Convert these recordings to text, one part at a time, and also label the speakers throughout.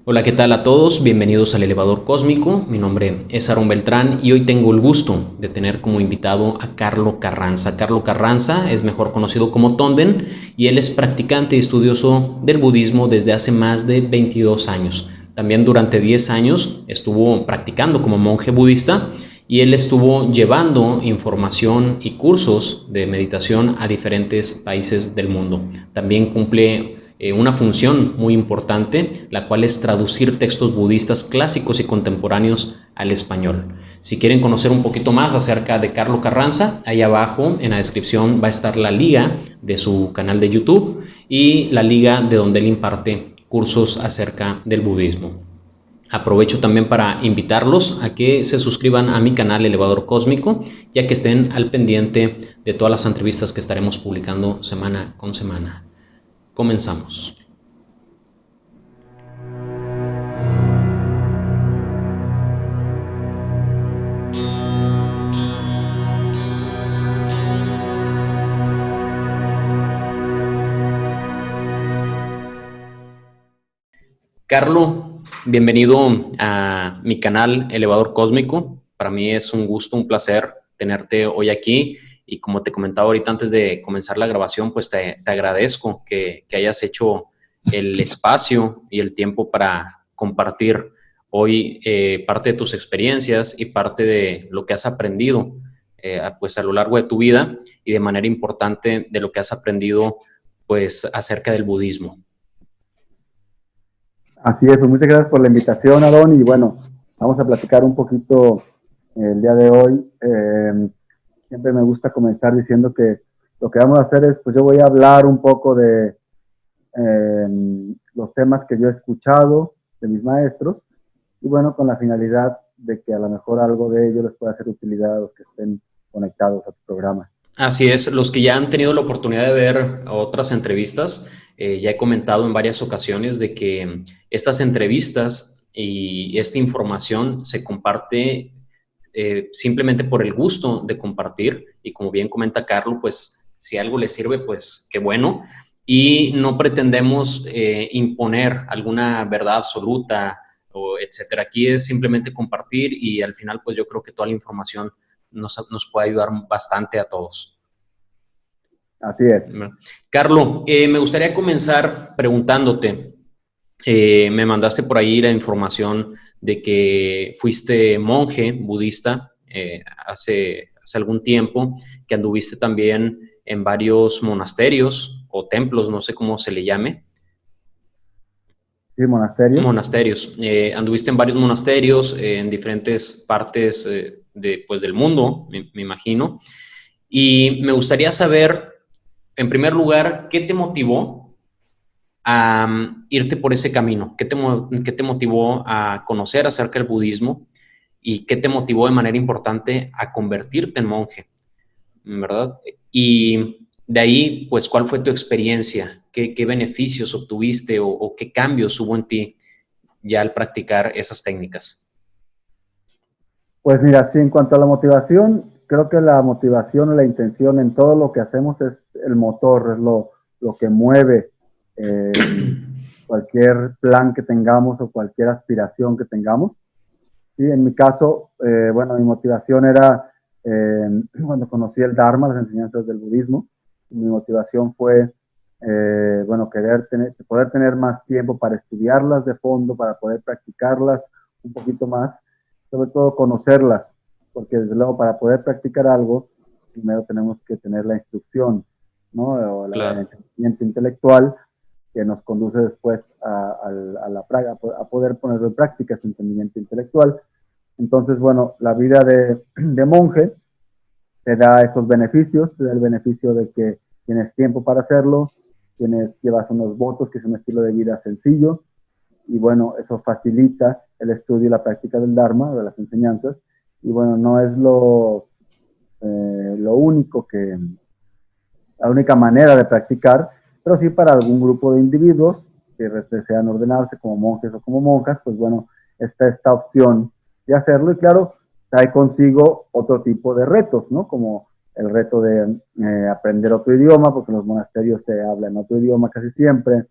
Speaker 1: Hola, ¿qué tal a todos? Bienvenidos al Elevador Cósmico. Mi nombre es Aaron Beltrán y hoy tengo el gusto de tener como invitado a Carlo Carranza. Carlo Carranza es mejor conocido como Tonden y él es practicante y estudioso del budismo desde hace más de 22 años. También durante 10 años estuvo practicando como monje budista y él estuvo llevando información y cursos de meditación a diferentes países del mundo. También cumple una función muy importante, la cual es traducir textos budistas clásicos y contemporáneos al español. Si quieren conocer un poquito más acerca de Carlo Carranza, ahí abajo en la descripción va a estar la liga de su canal de YouTube y la liga de donde él imparte cursos acerca del budismo. Aprovecho también para invitarlos a que se suscriban a mi canal Elevador Cósmico, ya que estén al pendiente de todas las entrevistas que estaremos publicando semana con semana. Comenzamos. Carlo, bienvenido a mi canal Elevador Cósmico. Para mí es un gusto, un placer tenerte hoy aquí. Y como te comentaba ahorita antes de comenzar la grabación, pues te agradezco que hayas hecho el espacio y el tiempo para compartir hoy parte de tus experiencias y parte de lo que has aprendido pues a lo largo de tu vida y de manera importante de lo que has aprendido pues acerca del budismo.
Speaker 2: Así es, pues muchas gracias por la invitación, Aarón, y bueno, vamos a platicar un poquito el día de hoy. Siempre me gusta comenzar diciendo que lo que vamos a hacer es, pues yo voy a hablar un poco de los temas que yo he escuchado de mis maestros, y bueno, con la finalidad de que a lo mejor algo de ello les pueda ser utilidad a los que estén conectados a tu programa.
Speaker 1: Así es, los que ya han tenido la oportunidad de ver otras entrevistas, ya he comentado en varias ocasiones de que estas entrevistas y esta información se comparte simplemente por el gusto de compartir y como bien comenta Carlos, pues si algo le sirve, pues qué bueno. Y no pretendemos imponer alguna verdad absoluta o etcétera. Aquí es simplemente compartir y al final pues yo creo que toda la información nos puede ayudar bastante a todos.
Speaker 2: Así es.
Speaker 1: Carlos, me gustaría comenzar preguntándote, me mandaste por ahí la información de que fuiste monje budista hace algún tiempo, que anduviste también en varios monasterios o templos, no sé cómo se le llame.
Speaker 2: Sí, monasterios.
Speaker 1: Monasterios. Anduviste en varios monasterios en diferentes partes pues, del mundo, me imagino. Y me gustaría saber, en primer lugar, ¿qué te motivó a irte por ese camino? ¿Qué te motivó a conocer acerca del budismo? ¿Y qué te motivó de manera importante a convertirte en monje? ¿Verdad? Y de ahí, pues, ¿cuál fue tu experiencia? ¿Qué beneficios obtuviste o qué cambios hubo en ti ya al practicar esas técnicas?
Speaker 2: Pues mira, sí, en cuanto a la motivación, creo que la motivación o la intención en todo lo que hacemos es el motor, es lo que mueve cualquier plan que tengamos o cualquier aspiración que tengamos. Sí, en mi caso, bueno, mi motivación era cuando conocí el Dharma, las enseñanzas del budismo. Mi motivación fue, bueno, poder tener más tiempo para estudiarlas de fondo, para poder practicarlas un poquito más, sobre todo conocerlas, porque desde luego para poder practicar algo, primero tenemos que tener la instrucción, ¿no? O el
Speaker 1: Claro.
Speaker 2: entendimiento intelectual que nos conduce después a poder ponerlo en práctica, ese entendimiento intelectual. Entonces, bueno, la vida de monje te da esos beneficios, te da el beneficio de que tienes tiempo para hacerlo, llevas unos votos, que es un estilo de vida sencillo, y bueno, eso facilita el estudio y la práctica del Dharma, de las enseñanzas, y bueno, no es lo único la única manera de practicar, pero sí para algún grupo de individuos que desean ordenarse como monjes o como monjas, pues bueno, está esta opción de hacerlo, y claro, trae consigo otro tipo de retos, ¿no? Como el reto de aprender otro idioma, porque en los monasterios se habla en otro idioma casi siempre,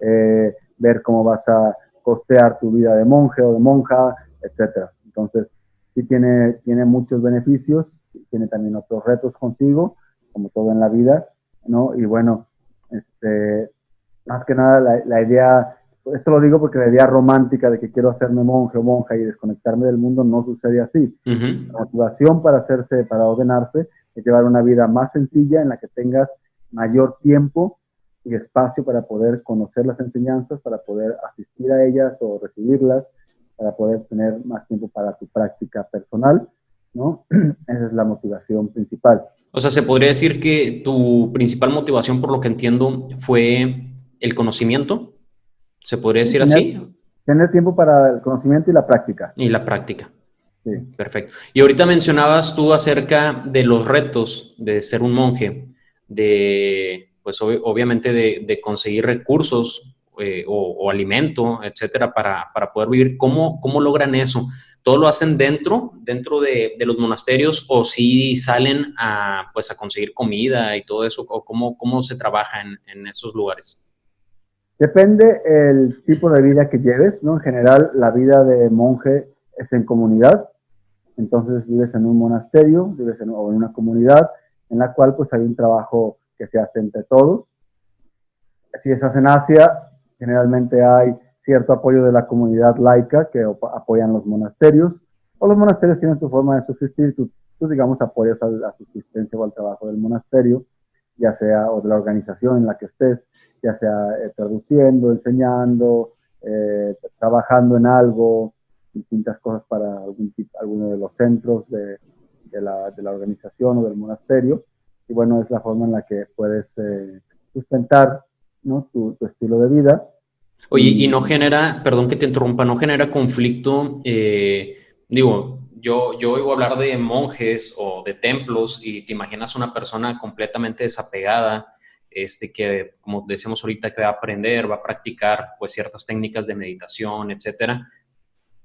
Speaker 2: ver cómo vas a costear tu vida de monje o de monja, etcétera. Entonces, sí tiene muchos beneficios, tiene también otros retos consigo, como todo en la vida, ¿no? Y bueno, más que nada la idea, esto lo digo porque la idea romántica de que quiero hacerme monje o monja y desconectarme del mundo no sucede así. La motivación para ordenarse, es llevar una vida más sencilla en la que tengas mayor tiempo y espacio para poder conocer las enseñanzas, para poder asistir a ellas o recibirlas, para poder tener más tiempo para tu práctica personal, ¿no? Esa es la motivación principal.
Speaker 1: O sea, se podría decir que tu principal motivación, por lo que entiendo, fue el conocimiento. ¿Se podría decir así?
Speaker 2: Tener tiempo para el conocimiento y la práctica.
Speaker 1: Y la práctica.
Speaker 2: Sí.
Speaker 1: Perfecto. Y ahorita mencionabas tú acerca de los retos de ser un monje, de, pues obviamente de conseguir recursos o alimento, etcétera, para poder vivir. ¿Cómo logran eso? ¿Todo lo hacen dentro de los monasterios o si salen pues a conseguir comida y todo eso? ¿O cómo se trabaja en esos lugares?
Speaker 2: Depende el tipo de vida que lleves, ¿no? En general, la vida de monje es en comunidad. Entonces vives en un monasterio, o en una comunidad en la cual pues hay un trabajo que se hace entre todos. Si estás en Asia, generalmente hay cierto apoyo de la comunidad laica que apoyan los monasterios, o los monasterios tienen su forma de subsistir, tú digamos apoyas a la subsistencia o al trabajo del monasterio, ya sea, o de la organización en la que estés, ya sea traduciendo, enseñando, trabajando en algo, distintas cosas para alguno de los centros de la organización o del monasterio. Y bueno, es la forma en la que puedes sustentar, ¿no? tu estilo de vida.
Speaker 1: Oye, y no genera, perdón que te interrumpa, no genera conflicto, digo, yo oigo hablar de monjes o de templos y te imaginas una persona completamente desapegada, que como decíamos ahorita, que va a aprender, va a practicar pues ciertas técnicas de meditación, etcétera,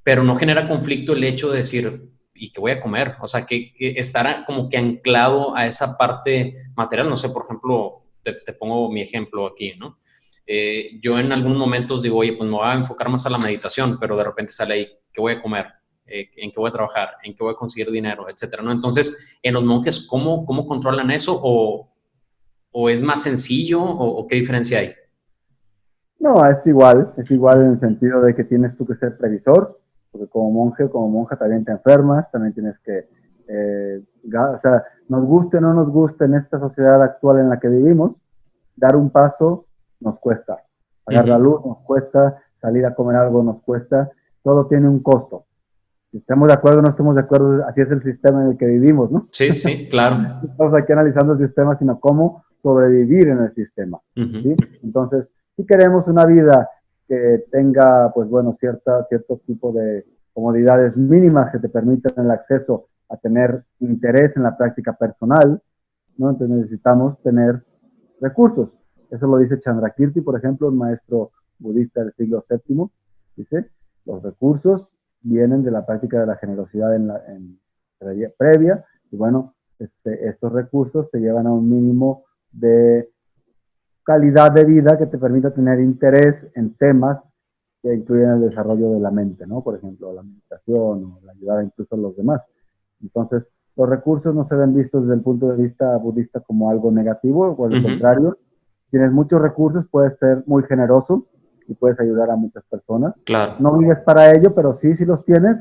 Speaker 1: pero no genera conflicto el hecho de decir, ¿y qué voy a comer? O sea, que estar como que anclado a esa parte material, no sé, por ejemplo, te pongo mi ejemplo aquí, ¿no? Yo en algunos momentos digo, oye, pues me voy a enfocar más a la meditación, pero de repente sale ahí, ¿qué voy a comer? ¿En qué voy a trabajar? ¿En qué voy a conseguir dinero? Etcétera, ¿no? Entonces, en los monjes, ¿cómo controlan eso? ¿O es más sencillo? ¿O qué diferencia hay?
Speaker 2: No, es igual en el sentido de que tienes tú que ser previsor, porque como monje o como monja también te enfermas, también tienes que, o sea, nos guste o no nos guste en esta sociedad actual en la que vivimos, dar un paso nos cuesta, pagar la luz nos cuesta, salir a comer algo nos cuesta, todo tiene un costo. Si estamos de acuerdo o no estamos de acuerdo, así es el sistema en el que vivimos, ¿no?
Speaker 1: Sí, sí, claro.
Speaker 2: No estamos aquí analizando el sistema, sino cómo sobrevivir en el sistema, ¿sí? Entonces, si queremos una vida que tenga, pues bueno, cierto tipo de comodidades mínimas que te permitan el acceso a tener interés en la práctica personal, ¿no? Entonces necesitamos tener recursos. Eso lo dice Chandrakirti, por ejemplo, un maestro budista del siglo VII. Dice, los recursos vienen de la práctica de la generosidad previa, y bueno, estos recursos te llevan a un mínimo de calidad de vida que te permita tener interés en temas que incluyen el desarrollo de la mente, ¿no? Por ejemplo, la meditación o la ayuda incluso a los demás. Entonces, los recursos no se ven vistos desde el punto de vista budista como algo negativo, por el contrario, tienes muchos recursos, puedes ser muy generoso y puedes ayudar a muchas personas.
Speaker 1: Claro.
Speaker 2: No vives para ello, pero sí, si los tienes,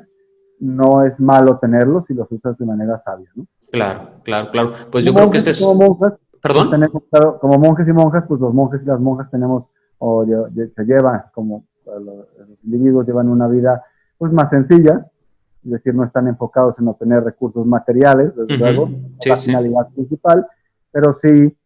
Speaker 2: no es malo tenerlos si los usas de manera sabia, ¿no?
Speaker 1: Claro. Pues
Speaker 2: como
Speaker 1: yo creo que este es...
Speaker 2: Como monjas,
Speaker 1: ¿Perdón?
Speaker 2: Pues tenemos, claro, como monjes y monjas, pues los monjes y las monjas tenemos, se llevan, como los individuos llevan una vida pues más sencilla, es decir, no están enfocados en obtener recursos materiales, desde luego,
Speaker 1: Sí,
Speaker 2: la finalidad principal, pero sí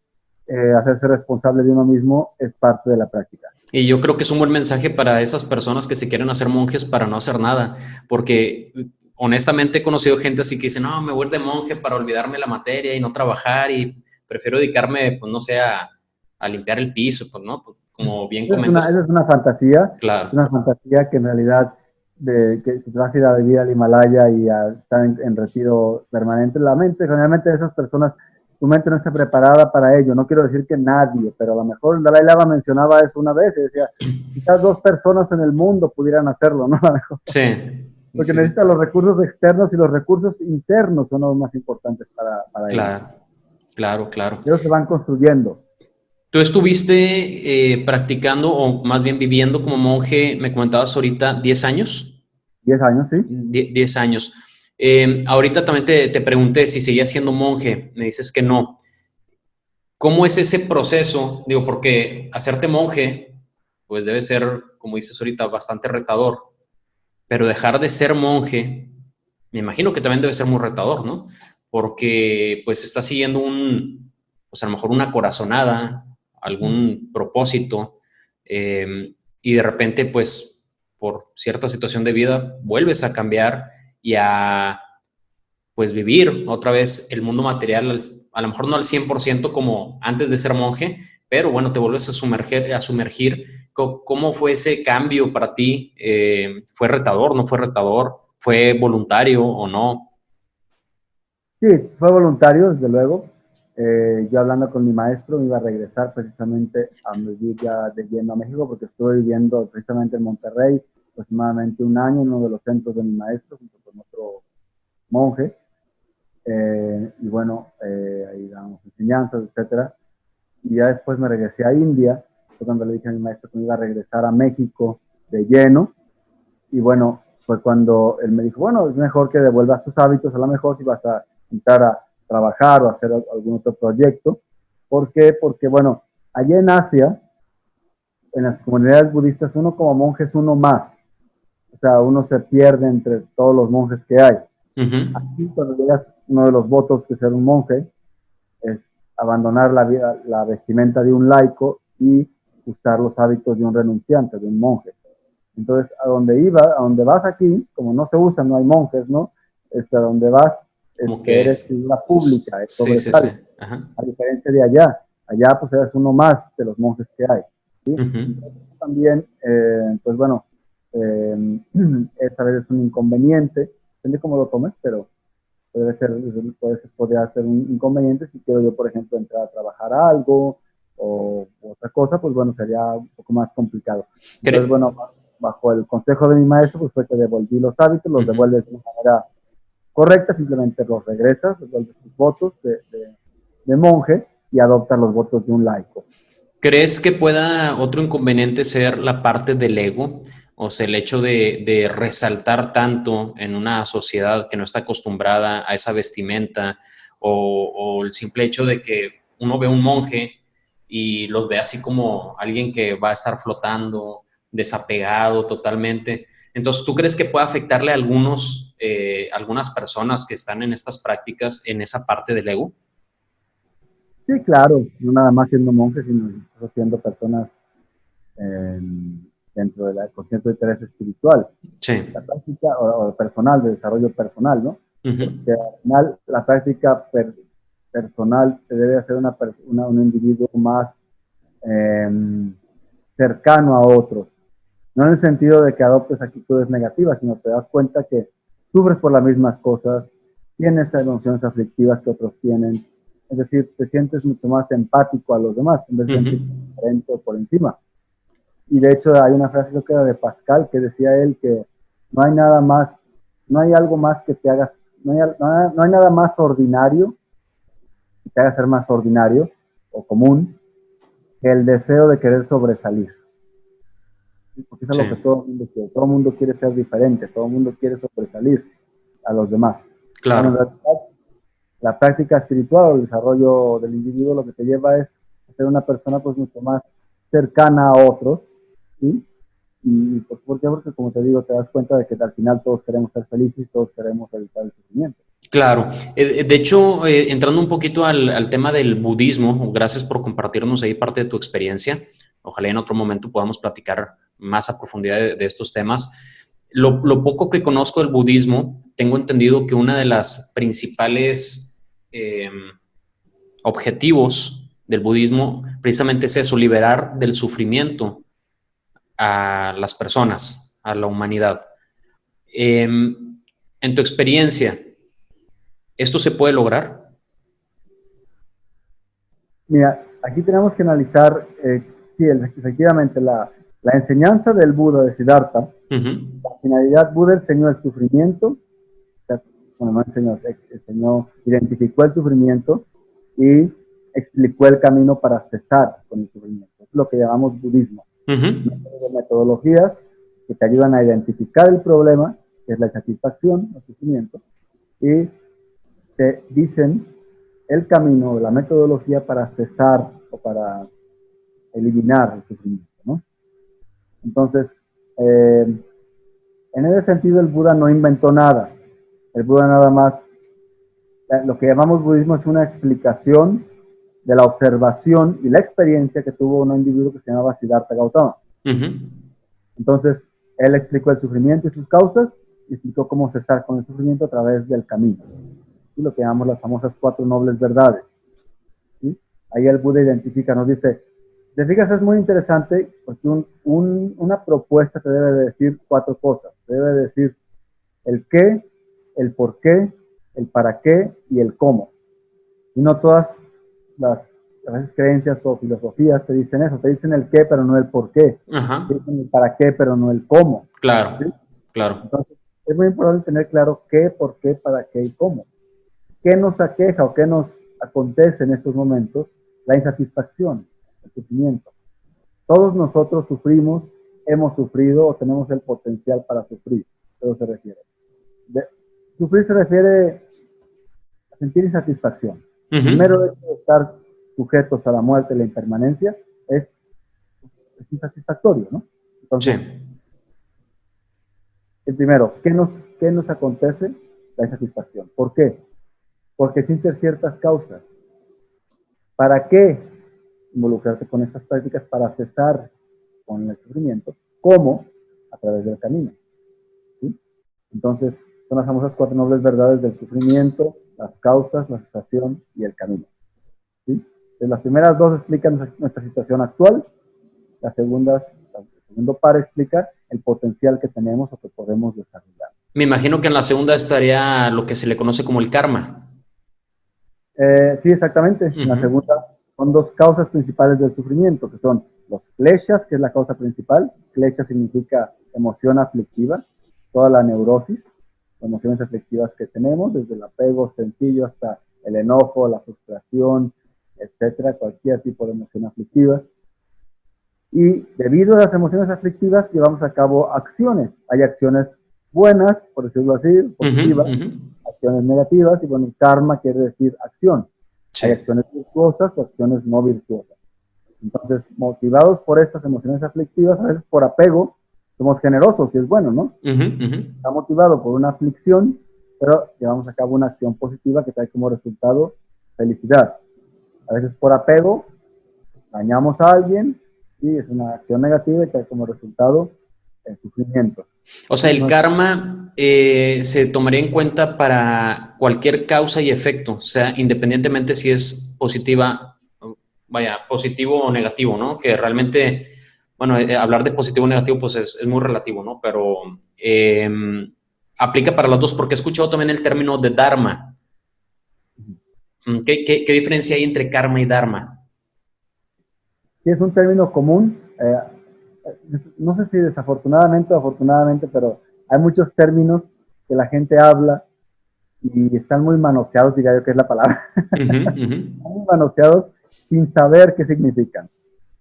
Speaker 2: hacerse responsable de uno mismo es parte de la práctica.
Speaker 1: Y yo creo que es un buen mensaje para esas personas que se quieren hacer monjes para no hacer nada, porque honestamente he conocido gente así que dice, no, me voy a ir de monje para olvidarme la materia y no trabajar y prefiero dedicarme, pues no sé, a limpiar el piso, pues no, pues, como bien comentas.
Speaker 2: Esa es una fantasía,
Speaker 1: claro.
Speaker 2: Es una fantasía que en realidad que te vas a ir a vivir al Himalaya y a estar en retiro permanente. La mente, generalmente esas personas tu mente no está preparada para ello. No quiero decir que nadie, pero a lo mejor el Dalai Lama mencionaba eso una vez y decía, quizás 2 personas en el mundo pudieran hacerlo, ¿no? A lo mejor.
Speaker 1: Sí,
Speaker 2: Porque
Speaker 1: sí, sí.
Speaker 2: necesita los recursos externos y los recursos internos son los más importantes para ello.
Speaker 1: Claro, claro, claro.
Speaker 2: Ellos se van construyendo.
Speaker 1: Tú estuviste practicando o más bien viviendo como monje, me comentabas ahorita, 10 años.
Speaker 2: 10 años, ¿sí?
Speaker 1: 10 años. Ahorita también te pregunté si seguías siendo monje, me dices que no. ¿Cómo es ese proceso? Digo, porque hacerte monje, pues debe ser, como dices ahorita, bastante retador, pero dejar de ser monje, me imagino que también debe ser muy retador, ¿no? Porque pues estás siguiendo pues a lo mejor una corazonada, algún propósito, y de repente, pues, por cierta situación de vida, vuelves a cambiar y a pues vivir otra vez el mundo material, a lo mejor no al 100% como antes de ser monje, pero bueno, te vuelves a sumergir. ¿Cómo fue ese cambio para ti? ¿Fue retador, no fue retador? ¿Fue voluntario o no?
Speaker 2: Sí, fue voluntario, desde luego. Yo hablando con mi maestro, me iba a regresar precisamente a vivir ya de lleno a México, porque estuve viviendo precisamente en Monterrey aproximadamente un año, en uno de los centros de mi maestro, junto con otro monje. Y bueno, ahí dábamos enseñanzas, etcétera. Y ya después me regresé a India, fue cuando le dije a mi maestro que me iba a regresar a México de lleno. Y bueno, fue cuando él me dijo, bueno, es mejor que devuelvas tus hábitos, a lo mejor si vas a entrar a trabajar o a hacer algún otro proyecto. ¿Por qué? Porque, bueno, allá en Asia, en las comunidades budistas, uno como monje es uno más. O sea, uno se pierde entre todos los monjes que hay.
Speaker 1: Uh-huh.
Speaker 2: Aquí, cuando llegas, uno de los votos que ser un monje es abandonar la vestimenta de un laico y usar los hábitos de un renunciante, de un monje. Entonces, a donde vas aquí, como no se usa, no hay monjes, ¿no? A donde vas,
Speaker 1: Como que
Speaker 2: eres figura pública, es
Speaker 1: sí, sí, sí.
Speaker 2: sobresal,
Speaker 1: Ajá.
Speaker 2: a diferencia de allá. Allá, pues, eres uno más de los monjes que hay, ¿sí?
Speaker 1: Uh-huh.
Speaker 2: Entonces, también, pues, bueno, esta vez es un inconveniente, depende cómo lo tomes, pero podría ser un inconveniente si quiero yo, por ejemplo, entrar a trabajar a algo o otra cosa, pues bueno, sería un poco más complicado. Entonces,
Speaker 1: Cre-
Speaker 2: bueno, bajo el consejo de mi maestro, pues fue que devolví los hábitos, los
Speaker 1: uh-huh.
Speaker 2: devuelves de una manera correcta, simplemente los regresas, devuelves tus votos de monje y adoptas los votos de un laico.
Speaker 1: ¿Crees que pueda otro inconveniente ser la parte del ego? O sea, el hecho de resaltar tanto en una sociedad que no está acostumbrada a esa vestimenta, o el simple hecho de que uno ve un monje y los ve así como alguien que va a estar flotando, desapegado totalmente. Entonces, ¿tú crees que puede afectarle a algunas personas que están en estas prácticas en esa parte del ego?
Speaker 2: Sí, claro, no nada más siendo monje, sino siendo personas eh, dentro del consciente de interés espiritual.
Speaker 1: Sí.
Speaker 2: La práctica o personal, de desarrollo personal, ¿no?
Speaker 1: Uh-huh.
Speaker 2: Porque al final la práctica personal te debe hacer un individuo más eh, cercano a otros. No en el sentido de que adoptes actitudes negativas, sino te das cuenta que sufres por las mismas cosas, tienes emociones aflictivas que otros tienen. Es decir, te sientes mucho más empático a los demás en vez de
Speaker 1: Uh-huh.
Speaker 2: sentirte diferente o por encima. Y de hecho hay una frase que era de Pascal que decía él que no hay nada más, no hay algo más que te haga, no hay nada más ordinario que te haga ser más ordinario o común que el deseo de querer sobresalir. Porque eso es
Speaker 1: Sí,
Speaker 2: lo que todo el mundo quiere. Todo el mundo quiere ser diferente, todo el mundo quiere sobresalir a los demás. Bueno, en
Speaker 1: claro.
Speaker 2: realidad, la práctica espiritual o el desarrollo del individuo lo que te lleva es a ser una persona pues mucho más cercana a otros, ¿sí? Y ¿por qué? Porque como te digo, te das cuenta de que al final todos queremos ser felices y todos queremos evitar el sufrimiento.
Speaker 1: Claro. De hecho, entrando un poquito al tema del budismo, gracias por compartirnos ahí parte de tu experiencia. Ojalá en otro momento podamos platicar más a profundidad de estos temas. Lo poco que conozco del budismo, tengo entendido que una de las principales objetivos del budismo precisamente es eso, liberar del sufrimiento a las personas, a la humanidad. En tu experiencia, ¿esto se puede lograr?
Speaker 2: Mira, aquí tenemos que analizar, sí, efectivamente, la enseñanza del Buda de Siddhartha. La finalidad, Buda enseñó el sufrimiento, bueno, no enseñó, identificó el sufrimiento y explicó el camino para cesar con el sufrimiento. Es lo que llamamos budismo. De metodologías que te ayudan a identificar el problema, que es la insatisfacción, el sufrimiento, y te dicen el camino, la metodología para cesar o para eliminar el sufrimiento, ¿no? Entonces, en ese sentido el Buda no inventó nada. El Buda nada más, lo que llamamos budismo es una explicación de la observación y la experiencia que tuvo un individuo que se llamaba Siddhartha Gautama. Entonces, él explicó el sufrimiento y sus causas, y explicó cómo cesar con el sufrimiento a través del camino. Y lo que llamamos las famosas 4 nobles verdades. ¿Sí? Ahí el Buda identifica, nos dice, te fijas, es muy interesante, porque una propuesta te debe de decir 4 cosas. Te debe de decir el qué, el por qué, el para qué y el cómo. Y no todas las creencias o filosofías te dicen eso, te dicen el qué, pero no el por qué. Te dicen el para qué, pero no el cómo.
Speaker 1: Claro,
Speaker 2: ¿sí?
Speaker 1: claro.
Speaker 2: Entonces, es muy importante tener claro qué, por qué, para qué y cómo. ¿Qué nos aqueja o qué nos acontece en estos momentos? La insatisfacción, el sufrimiento. Todos nosotros sufrimos, hemos sufrido o tenemos el potencial para sufrir. ¿A eso se refiere? Sufrir se refiere a sentir insatisfacción. El mero hecho de estar sujetos a la muerte y la impermanencia es insatisfactorio, ¿no? Entonces, el primero, ¿qué nos acontece? La insatisfacción. ¿Por qué? Porque existen ciertas causas. ¿Para qué involucrarte con estas prácticas? Para cesar con el sufrimiento. ¿Cómo? A través del camino. ¿Sí? Entonces, son las famosas 4 nobles verdades del sufrimiento, las causas, la cesación y el camino. ¿Sí? Entonces, las primeras 2 explican nuestra situación actual, el segundo par explica el potencial que tenemos o que podemos desarrollar.
Speaker 1: Me imagino que en la segunda estaría lo que se le conoce como el karma.
Speaker 2: Sí, exactamente. En la segunda son 2 causas principales del sufrimiento, que son los kleshas, que es la causa principal. Klesha significa emoción aflictiva, toda la neurosis, emociones aflictivas que tenemos, desde el apego sencillo hasta el enojo, la frustración, etcétera, cualquier tipo de emoción aflictiva. Y debido a las emociones aflictivas llevamos a cabo acciones. Hay acciones buenas, por decirlo así, positivas, acciones negativas, y bueno, karma quiere decir acción. Sí. Hay acciones virtuosas o acciones no virtuosas. Entonces, motivados por estas emociones aflictivas, a veces por apego, somos generosos, y es bueno, ¿no? Está motivado por una aflicción, pero llevamos a cabo una acción positiva que trae como resultado felicidad. A veces por apego, dañamos a alguien, y es una acción negativa y trae como resultado el sufrimiento.
Speaker 1: O sea, el karma se tomaría en cuenta para cualquier causa y efecto, o sea, independientemente si es positiva, positivo o negativo, ¿no? Que realmente, bueno, hablar de positivo o negativo pues es muy relativo, ¿no? Pero aplica para los dos, porque he escuchado también el término de dharma. ¿Qué diferencia hay entre karma y dharma?
Speaker 2: Sí, es un término común. No sé si desafortunadamente o afortunadamente, pero hay muchos términos que la gente habla y están muy manoseados, diría yo que es la palabra. Muy manoseados sin saber qué significan.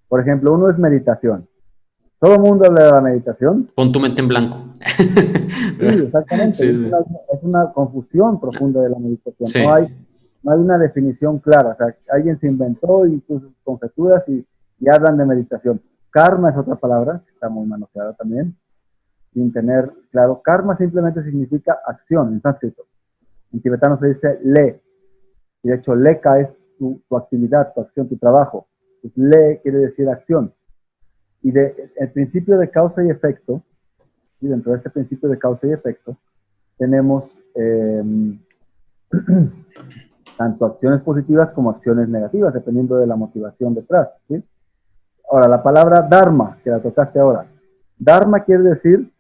Speaker 2: Por ejemplo, uno es meditación. Todo el mundo habla de la meditación.
Speaker 1: Pon tu mente en blanco.
Speaker 2: Sí, exactamente. Sí. Es una confusión profunda de la meditación. Sí. No hay una definición clara. O sea, alguien se inventó y puso conjeturas y hablan de meditación. Karma es otra palabra, que está muy manoseada también, sin tener claro. Karma simplemente significa acción en sánscrito. En tibetano se dice le, y de hecho leka es tu actividad, tu acción, tu trabajo. Entonces, le quiere decir acción. Y el principio de causa y efecto, y dentro de este principio de causa y efecto, tenemos tanto acciones positivas como acciones negativas, dependiendo de la motivación detrás, ¿sí? Ahora, la palabra dharma, que la tocaste ahora. Dharma quiere decir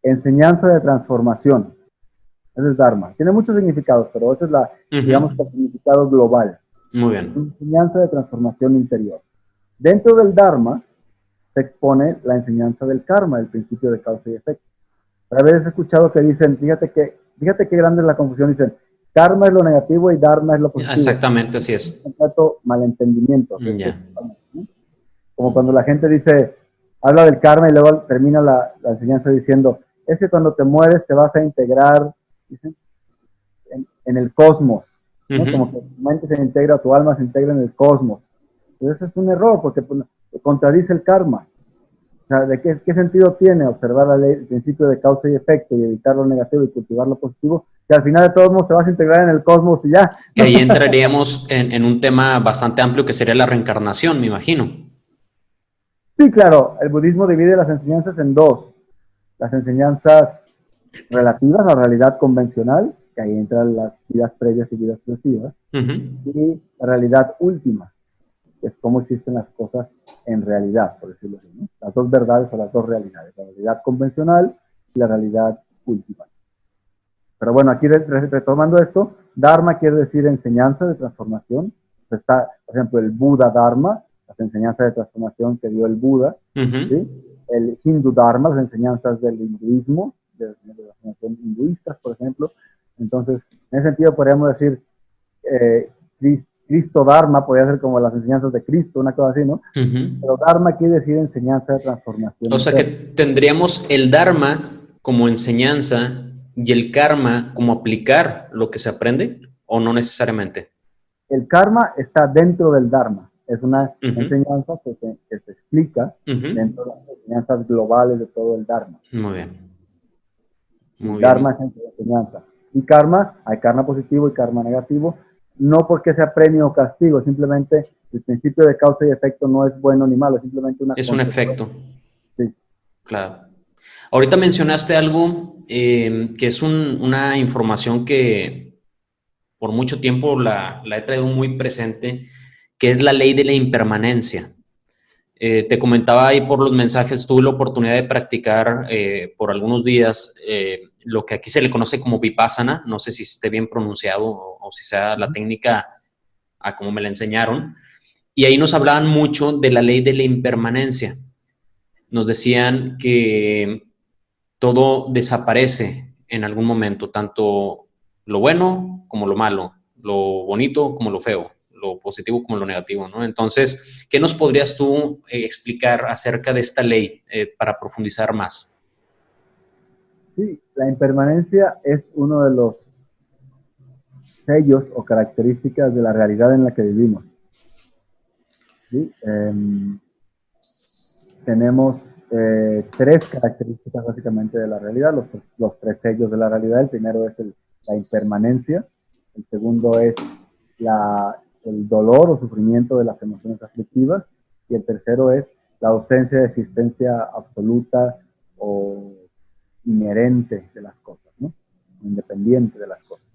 Speaker 2: enseñanza de transformación. Ese es dharma. Tiene muchos significados, pero ese es digamos, el significado global.
Speaker 1: Muy bien.
Speaker 2: Enseñanza de transformación interior. Dentro del Dharma se expone la enseñanza del karma, el principio de causa y efecto. A veces he escuchado que dicen, fíjate qué grande es la confusión, dicen, karma es lo negativo y dharma es lo positivo.
Speaker 1: Exactamente, así es.
Speaker 2: Un completo malentendimiento.
Speaker 1: Ya.
Speaker 2: ¿No? Como cuando la gente dice, habla del karma y luego termina la enseñanza diciendo, es que cuando te mueres te vas a integrar, dicen, en el cosmos, ¿no? Como que tu mente se integra, tu alma se integra en el cosmos. Entonces es un error porque pues, contradice el karma. O sea, ¿de qué sentido tiene observar la ley, el principio de causa y efecto y evitar lo negativo y cultivar lo positivo? Que al final de todos modos te vas a integrar en el cosmos y ya.
Speaker 1: Que ahí entraríamos en un tema bastante amplio que sería la reencarnación, me imagino.
Speaker 2: Sí, claro, el budismo divide las enseñanzas en dos. Las enseñanzas relativas a la realidad convencional, que ahí entran las vidas previas y vidas sucesivas, y la realidad última, que es cómo existen las cosas en realidad, por decirlo así, ¿no? Las dos verdades o las dos realidades, la realidad convencional y la realidad última. Pero bueno, aquí retomando esto, Dharma quiere decir enseñanza de transformación. Está, por ejemplo, el Buda Dharma, las enseñanzas de transformación que dio el Buda, ¿sí? El Hindu Dharma, las enseñanzas del hinduismo, de las enseñanzas hinduistas, por ejemplo. Entonces, en ese sentido podríamos decir Cristo Dharma, podría ser como las enseñanzas de Cristo, una cosa así, ¿no? Pero Dharma quiere decir enseñanza de transformación.
Speaker 1: O sea que tendríamos el Dharma como enseñanza y el karma como aplicar lo que se aprende, o no necesariamente.
Speaker 2: El karma está dentro del Dharma. Es una enseñanza que se explica dentro de las enseñanzas globales de todo el Dharma.
Speaker 1: Muy bien.
Speaker 2: Muy bien. Dharma es enseñanza. Y karma, hay karma positivo y karma negativo, no porque sea premio o castigo, simplemente el principio de causa y efecto no es bueno ni malo, simplemente una...
Speaker 1: Es un efecto.
Speaker 2: Sí.
Speaker 1: Claro. Ahorita mencionaste algo que es una información que por mucho tiempo la he traído muy presente, que es la ley de la impermanencia. Te comentaba ahí por los mensajes, tuve la oportunidad de practicar por algunos días lo que aquí se le conoce como Vipassana, no sé si esté bien pronunciado o si sea la técnica a como me la enseñaron, y ahí nos hablaban mucho de la ley de la impermanencia. Nos decían que todo desaparece en algún momento, tanto lo bueno como lo malo, lo bonito como lo feo, lo positivo como lo negativo, ¿no? Entonces, ¿qué nos podrías tú explicar acerca de esta ley para profundizar más?
Speaker 2: Sí, la impermanencia es uno de los sellos o características de la realidad en la que vivimos. ¿Sí? Tenemos tres características básicamente de la realidad, los tres sellos de la realidad. El primero es la impermanencia, el segundo es el dolor o sufrimiento de las emociones aflictivas, y el tercero es la ausencia de existencia absoluta o inherente de las cosas, ¿no? Independiente de las cosas.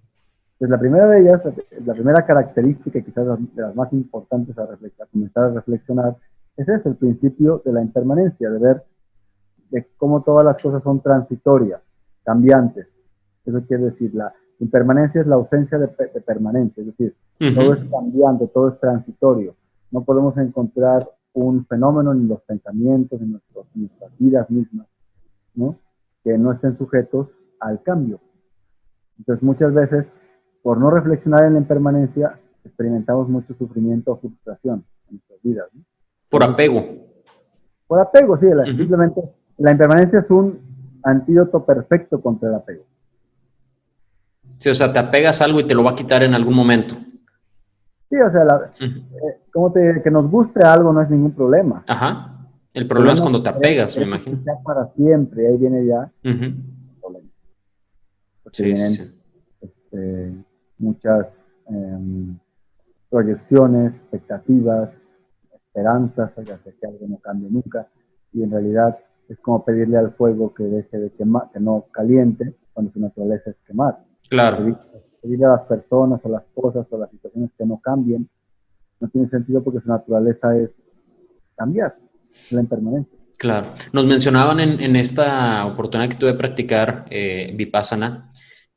Speaker 2: Entonces, la primera de ellas, la primera característica, quizás de las más importantes a comenzar a reflexionar, ese es el principio de la impermanencia, de ver de cómo todas las cosas son transitorias, cambiantes. Eso quiere decir, la impermanencia es la ausencia de permanencia, es decir, todo es cambiante, todo es transitorio. No podemos encontrar un fenómeno en los pensamientos, en nuestras vidas mismas, ¿no? Que no estén sujetos al cambio. Entonces, muchas veces, por no reflexionar en la impermanencia, experimentamos mucho sufrimiento o frustración en nuestras vidas, ¿no?
Speaker 1: Por apego.
Speaker 2: Por apego, sí. Simplemente la impermanencia es un antídoto perfecto contra el apego.
Speaker 1: Sí, o sea, te apegas a algo y te lo va a quitar en algún momento.
Speaker 2: Sí, o sea, ¿cómo te diré? Que nos guste algo no es ningún problema.
Speaker 1: Ajá. El problema es cuando te apegas, me imagino.
Speaker 2: Que sea para siempre, ahí viene ya el problema. Porque vienen muchas proyecciones, expectativas, esperanzas hacia que algo no cambie nunca, y en realidad es como pedirle al fuego que deje de quemar, que no caliente, cuando su naturaleza es quemar.
Speaker 1: Claro.
Speaker 2: Pedirle a las personas o las cosas o las situaciones que no cambien, no tiene sentido porque su naturaleza es cambiar, es la impermanencia.
Speaker 1: Claro. Nos mencionaban en esta oportunidad que tuve de practicar Vipassana,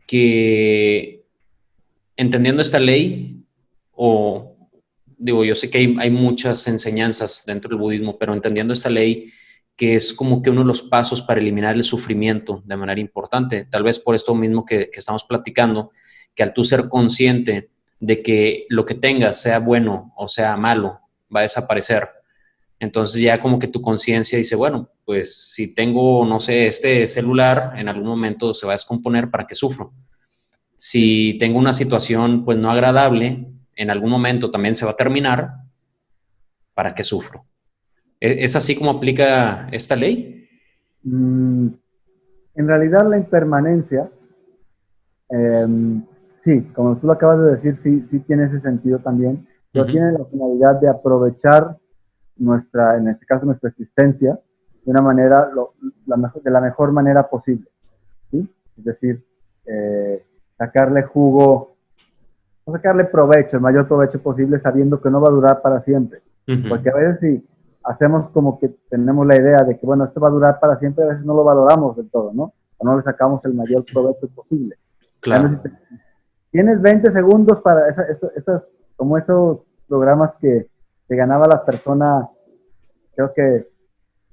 Speaker 1: que entendiendo esta ley o digo, yo sé que hay muchas enseñanzas dentro del budismo, pero entendiendo esta ley, que es como que uno de los pasos para eliminar el sufrimiento de manera importante. Tal vez por esto mismo que estamos platicando, que al tú ser consciente de que lo que tengas, sea bueno o sea malo, va a desaparecer. Entonces ya como que tu conciencia dice, bueno, pues si tengo, no sé, este celular, en algún momento se va a descomponer, ¿para qué sufro? Si tengo una situación pues no agradable, en algún momento también se va a terminar, ¿para qué sufro? ¿Es así como aplica esta ley?
Speaker 2: Mm, en realidad la impermanencia, sí, como tú lo acabas de decir, sí, sí tiene ese sentido también, pero tiene la finalidad de aprovechar nuestra, en este caso nuestra existencia, de una manera, de la mejor manera posible, ¿sí? Es decir, sacarle jugo, no sacarle provecho, el mayor provecho posible, sabiendo que no va a durar para siempre. Porque a veces si hacemos como que tenemos la idea de que, bueno, esto va a durar para siempre, a veces no lo valoramos del todo, ¿no? O no le sacamos el mayor provecho posible.
Speaker 1: Claro.
Speaker 2: Tienes 20 segundos para como esos programas que te ganaba la persona, creo que,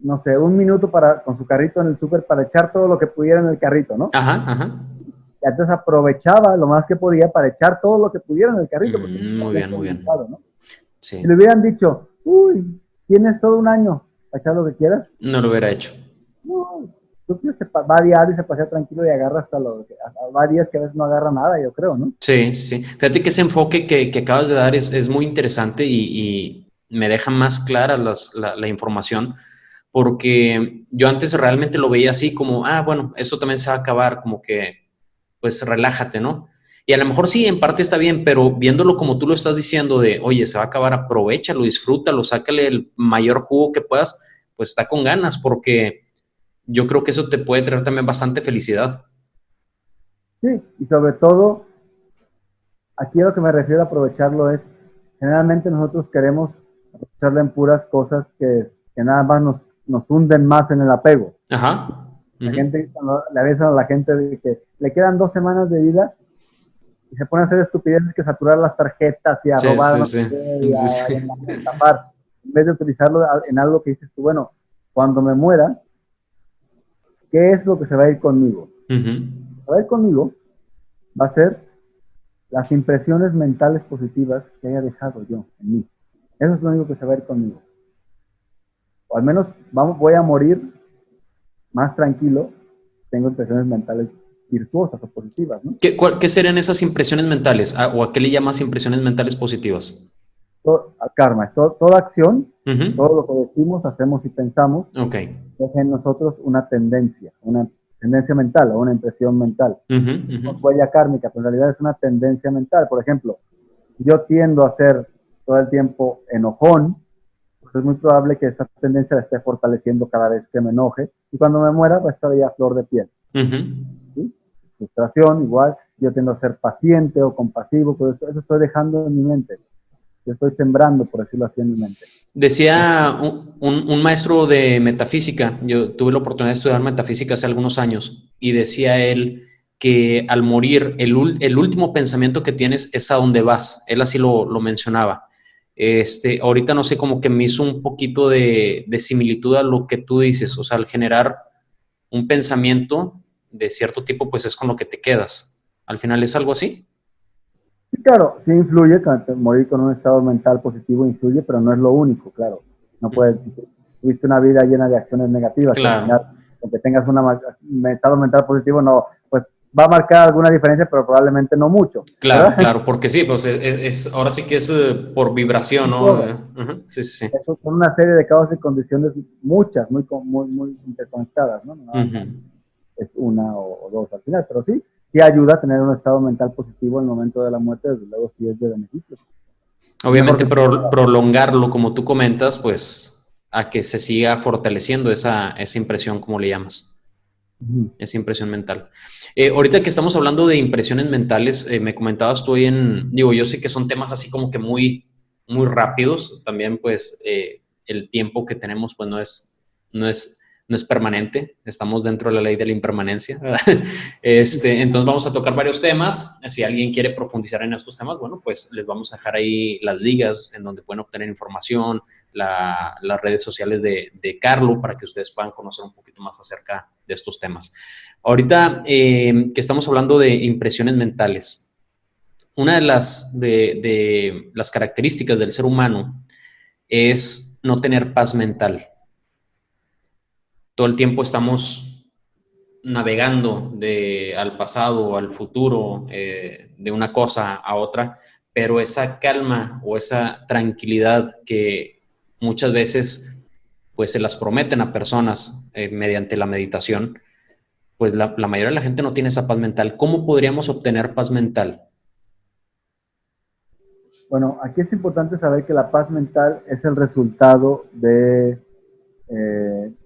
Speaker 2: no sé, un minuto con su carrito en el súper para echar todo lo que pudiera en el carrito, ¿no?
Speaker 1: Ajá, ajá.
Speaker 2: Y entonces aprovechaba lo más que podía para echar todo lo que pudiera en el carrito, porque
Speaker 1: Muy bien, muy bien.
Speaker 2: ¿no?
Speaker 1: Sí.
Speaker 2: Si le hubieran dicho, uy, tienes todo un año para echar lo que quieras,
Speaker 1: no lo hubiera hecho.
Speaker 2: No, tú que va diario y se pasea tranquilo y agarra va días que a veces no agarra nada, yo creo, ¿no?
Speaker 1: Sí, sí. Fíjate que ese enfoque que acabas de dar es muy interesante y me deja más clara la información, porque yo antes realmente lo veía así como, bueno, esto también se va a acabar, como que, pues relájate, ¿no? Y a lo mejor sí, en parte está bien, pero viéndolo como tú lo estás diciendo de, oye, se va a acabar, aprovéchalo, disfrútalo, sácale el mayor jugo que puedas, pues está con ganas, porque yo creo que eso te puede traer también bastante felicidad.
Speaker 2: Sí, y sobre todo, aquí a lo que me refiero a aprovecharlo es, generalmente nosotros queremos aprovecharlo en puras cosas que nada más nos hunden más en el apego.
Speaker 1: Ajá.
Speaker 2: La gente, cuando le avisan a la gente de que le quedan 2 semanas de vida y se pone a hacer estupideces que saturar las tarjetas y a
Speaker 1: Sí,
Speaker 2: robar
Speaker 1: sí,
Speaker 2: no sé
Speaker 1: sí.
Speaker 2: qué, y
Speaker 1: Sí,
Speaker 2: a
Speaker 1: sí.
Speaker 2: estafar, en vez de utilizarlo en algo que dices tú, bueno, cuando me muera, ¿qué es lo que se va a ir conmigo? Lo que va a ir conmigo va a ser las impresiones mentales positivas que haya dejado yo en mí. Eso es lo único que se va a ir conmigo. O al menos voy a morir más tranquilo, tengo impresiones mentales virtuosas o positivas, ¿no?
Speaker 1: ¿Qué serían esas impresiones mentales? ¿O a qué le llamas impresiones mentales positivas?
Speaker 2: Karma, es toda acción,
Speaker 1: Ujú.
Speaker 2: todo lo que decimos, hacemos y pensamos,
Speaker 1: Ok.
Speaker 2: deja en nosotros una tendencia mental o una impresión mental.
Speaker 1: Ujú, ujú.
Speaker 2: Huella kármica, pero en realidad es una tendencia mental. Por ejemplo, yo tiendo a ser todo el tiempo enojón, pues es muy probable que esta tendencia la esté fortaleciendo cada vez que me enoje y cuando me muera va a estar ya a flor de piel.
Speaker 1: Ujú.
Speaker 2: ¿Sí? Frustración, igual, yo tiendo a ser paciente o compasivo, pero eso estoy dejando en mi mente. Yo estoy sembrando, por decirlo así, en mi mente.
Speaker 1: Decía un maestro de metafísica, yo tuve la oportunidad de estudiar metafísica hace algunos años, y decía él que al morir, el último pensamiento que tienes es a dónde vas. Él así lo mencionaba. Ahorita no sé, como que me hizo un poquito de similitud a lo que tú dices, o sea, al generar un pensamiento de cierto tipo, pues es con lo que te quedas. Al final es algo así.
Speaker 2: Sí, claro, sí influye, morir con un estado mental positivo influye, pero no es lo único, claro. No puedes, si tuviste una vida llena de acciones negativas, que al
Speaker 1: Claro,
Speaker 2: final, aunque tengas un estado mental positivo, no, pues va a marcar alguna diferencia, pero probablemente no mucho,
Speaker 1: claro,
Speaker 2: ¿verdad?
Speaker 1: claro, porque sí, pues ahora sí que es por vibración,
Speaker 2: Y
Speaker 1: ¿no?
Speaker 2: todo.
Speaker 1: Sí, sí, sí.
Speaker 2: Eso son una serie de causas y condiciones, muchas, muy interconectadas, ¿no? Nada
Speaker 1: Ujú.
Speaker 2: más es una o dos al final, pero sí, sí ayuda a tener un estado mental positivo en el momento de la muerte, desde luego sí es de beneficio. Es mejor
Speaker 1: Obviamente
Speaker 2: que
Speaker 1: prolongarlo, como tú comentas, pues a que se siga fortaleciendo esa impresión, como le llamas,
Speaker 2: uh-huh.
Speaker 1: esa impresión mental. Ahorita que estamos hablando de impresiones mentales, me comentabas tú digo, yo sé que son temas así como que muy rápidos, también pues el tiempo que tenemos pues no es no es permanente, estamos dentro de la ley de la impermanencia. Entonces vamos a tocar varios temas. Si alguien quiere profundizar en estos temas, bueno, pues les vamos a dejar ahí las ligas en donde pueden obtener información, las redes sociales de Carlo, para que ustedes puedan conocer un poquito más acerca de estos temas. Ahorita que estamos hablando de impresiones mentales, una de las características del ser humano es no tener paz mental. Todo el tiempo estamos navegando al pasado, al futuro, de una cosa a otra, pero esa calma o esa tranquilidad que muchas veces pues se las prometen a personas mediante la meditación, pues la mayoría de la gente no tiene esa paz mental. ¿Cómo podríamos obtener paz mental?
Speaker 2: Bueno, aquí es importante saber que la paz mental es el resultado de,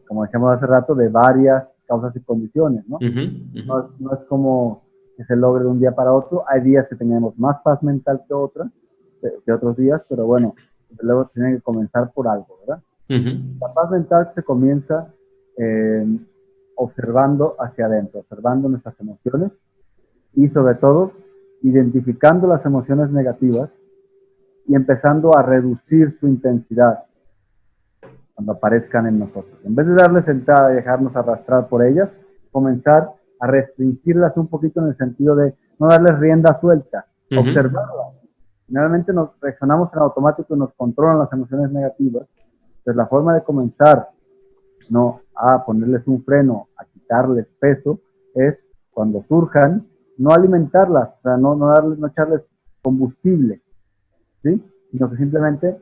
Speaker 2: como decíamos hace rato, de varias causas y condiciones, ¿no? No es como que se logre de un día para otro. Hay días que tenemos más paz mental que otros días, pero bueno, luego tiene que comenzar por algo, ¿verdad? La paz mental se comienza observando hacia adentro, observando nuestras emociones y sobre todo identificando las emociones negativas y empezando a reducir su intensidad cuando aparezcan en nosotros. En vez de darles entrada y dejarnos arrastrar por ellas, comenzar a restringirlas un poquito en el sentido de no darles rienda suelta, observarlas. Generalmente nos reaccionamos en automático y nos controlan las emociones negativas. Entonces la forma de comenzar no a ponerles un freno, a quitarles peso, es cuando surjan, no alimentarlas, o sea, no echarles combustible, ¿sí? Sino que simplemente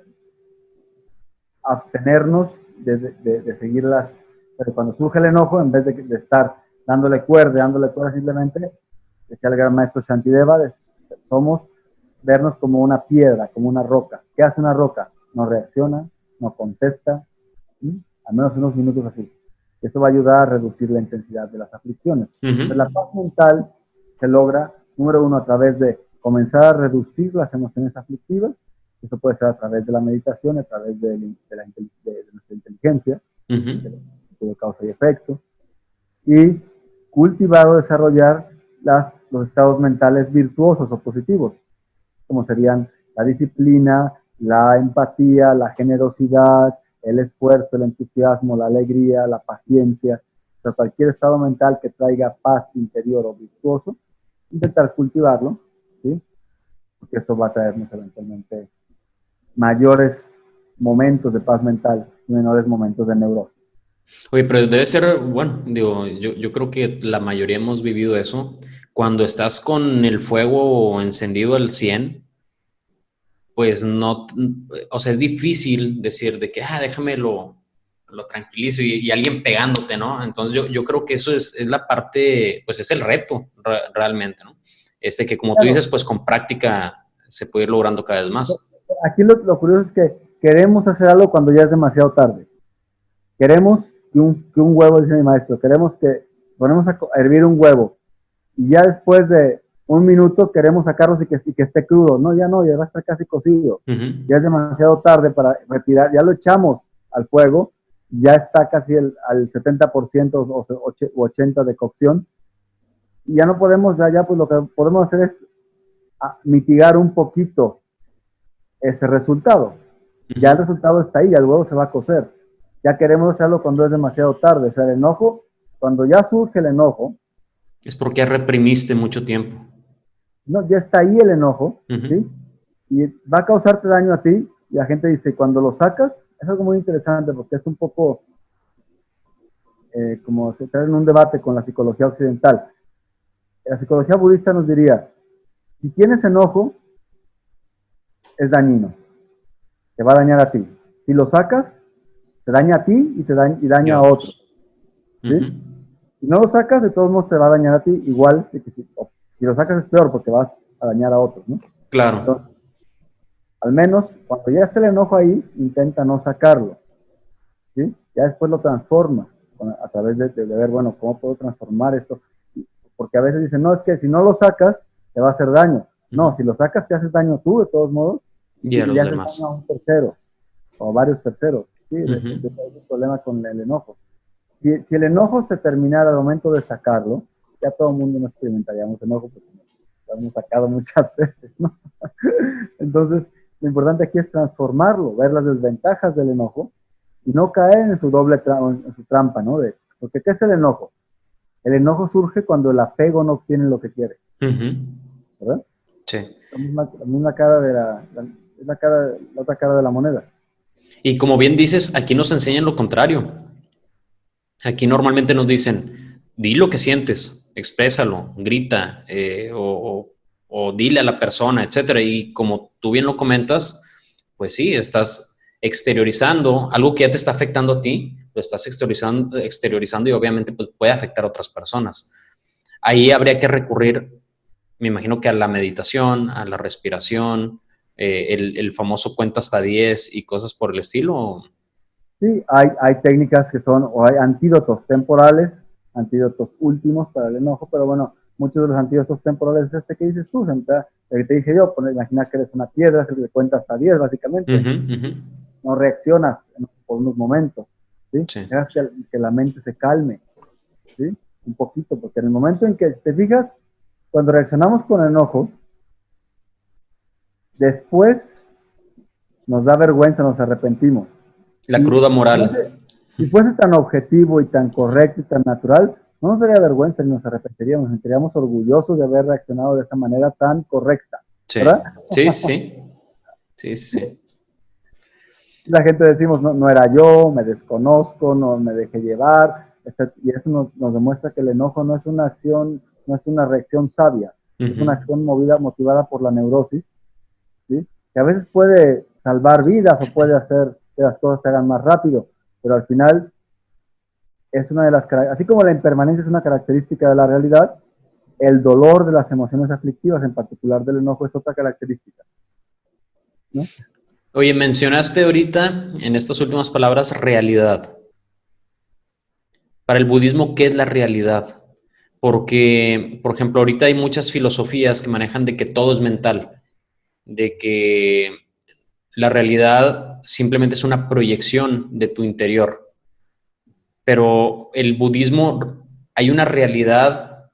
Speaker 2: abstenernos de seguirlas. Pero cuando surge el enojo, en vez de estar dándole cuerda, simplemente, decía el gran maestro Shantideva, somos vernos como una piedra, como una roca. ¿Qué hace una roca? No reacciona, no contesta, ¿sí? Al menos unos minutos así. Eso va a ayudar a reducir la intensidad de las aflicciones. Pero la paz mental se logra, número uno, a través de comenzar a reducir las emociones aflictivas. Eso puede ser a través de la meditación, a través de nuestra inteligencia, de causa y efecto, y cultivar o desarrollar los estados mentales virtuosos o positivos, como serían la disciplina, la empatía, la generosidad, el esfuerzo, el entusiasmo, la alegría, la paciencia. O sea, cualquier estado mental que traiga paz interior o virtuoso, intentar cultivarlo, ¿sí? Porque eso va a traernos eventualmente mayores momentos de paz mental y menores momentos de neurosis.
Speaker 1: Oye, pero debe ser, bueno, digo, yo creo que la mayoría hemos vivido eso. Cuando estás con el fuego encendido al 100, pues no, o sea, es difícil decir de que, déjame lo tranquilizo y alguien pegándote, ¿no? Entonces yo creo que eso es la parte, pues es el reto realmente, ¿no? Que como tú dices, pues con práctica se puede ir logrando cada vez más.
Speaker 2: Aquí lo curioso es que queremos hacer algo cuando ya es demasiado tarde. Queremos que un huevo, dice mi maestro, queremos que ponemos a hervir un huevo y ya después de un minuto queremos sacarlo y que esté crudo. No, ya va a estar casi cocido. Ya es demasiado tarde para retirar, ya lo echamos al fuego, ya está casi al 70% o 80% de cocción. Y ya no podemos, ya pues lo que podemos hacer es mitigar un poquito ese resultado. Ya el resultado está ahí, ya el huevo se va a cocer. Ya queremos hacerlo cuando es demasiado tarde. O sea, el enojo, cuando ya surge el enojo,
Speaker 1: es porque reprimiste mucho tiempo.
Speaker 2: No, ya está ahí el enojo, ¿sí? Y va a causarte daño a ti. Y la gente dice, cuando lo sacas, es algo muy interesante porque es un poco como se trae en un debate con la psicología occidental. La psicología budista nos diría, si tienes enojo, es dañino, te va a dañar a ti. Si lo sacas, te daña a ti y daña a otros. ¿Sí? Si no lo sacas, de todos modos te va a dañar a ti igual que si lo sacas es peor porque vas a dañar a otros, ¿no?
Speaker 1: Claro.
Speaker 2: Entonces, al menos cuando ya esté el enojo ahí, intenta no sacarlo, ¿sí? Ya después lo transforma a través de ver, bueno, ¿cómo puedo transformar esto? Porque a veces dicen, no, es que si no lo sacas, te va a hacer daño. No, si lo sacas, te haces daño tú, de todos modos, y le haces daño a un tercero, o a varios terceros, ¿sí? Ese es el problema con el enojo. Si el enojo se terminara al momento de sacarlo, ya todo el mundo no experimentaríamos enojo porque lo hemos sacado muchas veces, ¿no? Entonces, lo importante aquí es transformarlo, ver las desventajas del enojo y no caer en su en su trampa, ¿no? Porque ¿qué es el enojo? El enojo surge cuando el apego no obtiene lo que quiere, ¿verdad?
Speaker 1: Sí.
Speaker 2: La misma cara de es la otra cara de la moneda.
Speaker 1: Y como bien dices, aquí nos enseñan lo contrario. Aquí normalmente nos dicen, di lo que sientes, exprésalo, grita, o dile a la persona, etcétera. Y como tú bien lo comentas, pues sí, estás exteriorizando algo que ya te está afectando a ti, lo estás exteriorizando y obviamente pues, puede afectar a otras personas. Ahí habría que recurrir, me imagino que a la meditación, a la respiración, el famoso cuenta hasta 10 y cosas por el estilo.
Speaker 2: Sí, hay técnicas que son, o hay antídotos temporales, antídotos últimos para el enojo, pero bueno, muchos de los antídotos temporales es este que dices tú, el que te dije yo, imagina que eres una piedra, es el que cuenta hasta 10 básicamente, no reaccionas por unos momentos, ¿sí?
Speaker 1: Sí.
Speaker 2: Dejas que la mente se calme, ¿sí? Un poquito, porque en el momento en que te fijas, cuando reaccionamos con enojo, después nos da vergüenza, nos arrepentimos.
Speaker 1: La cruda moral.
Speaker 2: Si fuese tan objetivo y tan correcto y tan natural, no nos daría vergüenza ni nos arrepentiríamos, nos sentiríamos orgullosos de haber reaccionado de esa manera tan correcta,
Speaker 1: Sí,
Speaker 2: ¿verdad?
Speaker 1: sí, sí, sí, sí.
Speaker 2: La gente decimos, no, no era yo, me desconozco, no me dejé llevar, y eso nos demuestra que el enojo no es una acción, no es una reacción sabia, es una acción motivada por la neurosis, ¿sí? Que a veces puede salvar vidas o puede hacer que las cosas se hagan más rápido, pero al final es una de las, así como la impermanencia es una característica de la realidad, el dolor de las emociones aflictivas, en particular del enojo, es otra característica, ¿no?
Speaker 1: Oye, mencionaste ahorita en estas últimas palabras realidad. Para el budismo, ¿qué es la realidad? Porque, por ejemplo, ahorita hay muchas filosofías que manejan de que todo es mental, de que la realidad simplemente es una proyección de tu interior. Pero el budismo, hay una realidad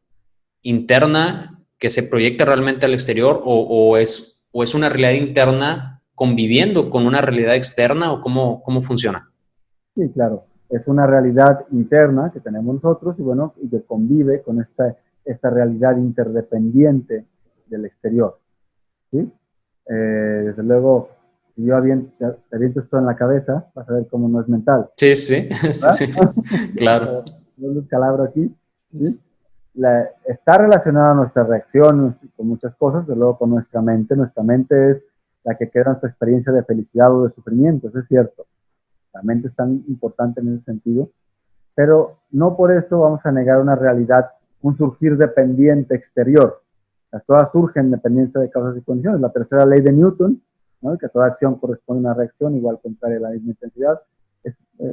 Speaker 1: interna que se proyecta realmente al exterior o es una realidad interna conviviendo con una realidad externa o cómo funciona.
Speaker 2: Sí, claro, es una realidad interna que tenemos nosotros y bueno, y que convive con esta realidad interdependiente del exterior, ¿sí? Desde luego, si yo te aviento esto en la cabeza, vas a ver cómo no es mental.
Speaker 1: Sí, sí, sí, sí, claro.
Speaker 2: No es calabro aquí, ¿sí? Está relacionada a nuestra reacción con muchas cosas, de luego con nuestra mente. Nuestra mente es la que crea nuestra experiencia de felicidad o de sufrimiento, eso es cierto. La mente es tan importante en ese sentido, pero no por eso vamos a negar una realidad, un surgir dependiente exterior. Las cosas surgen en dependencia de causas y condiciones. La tercera ley de Newton, ¿no? Que toda acción corresponde a una reacción igual contraria a la misma intensidad,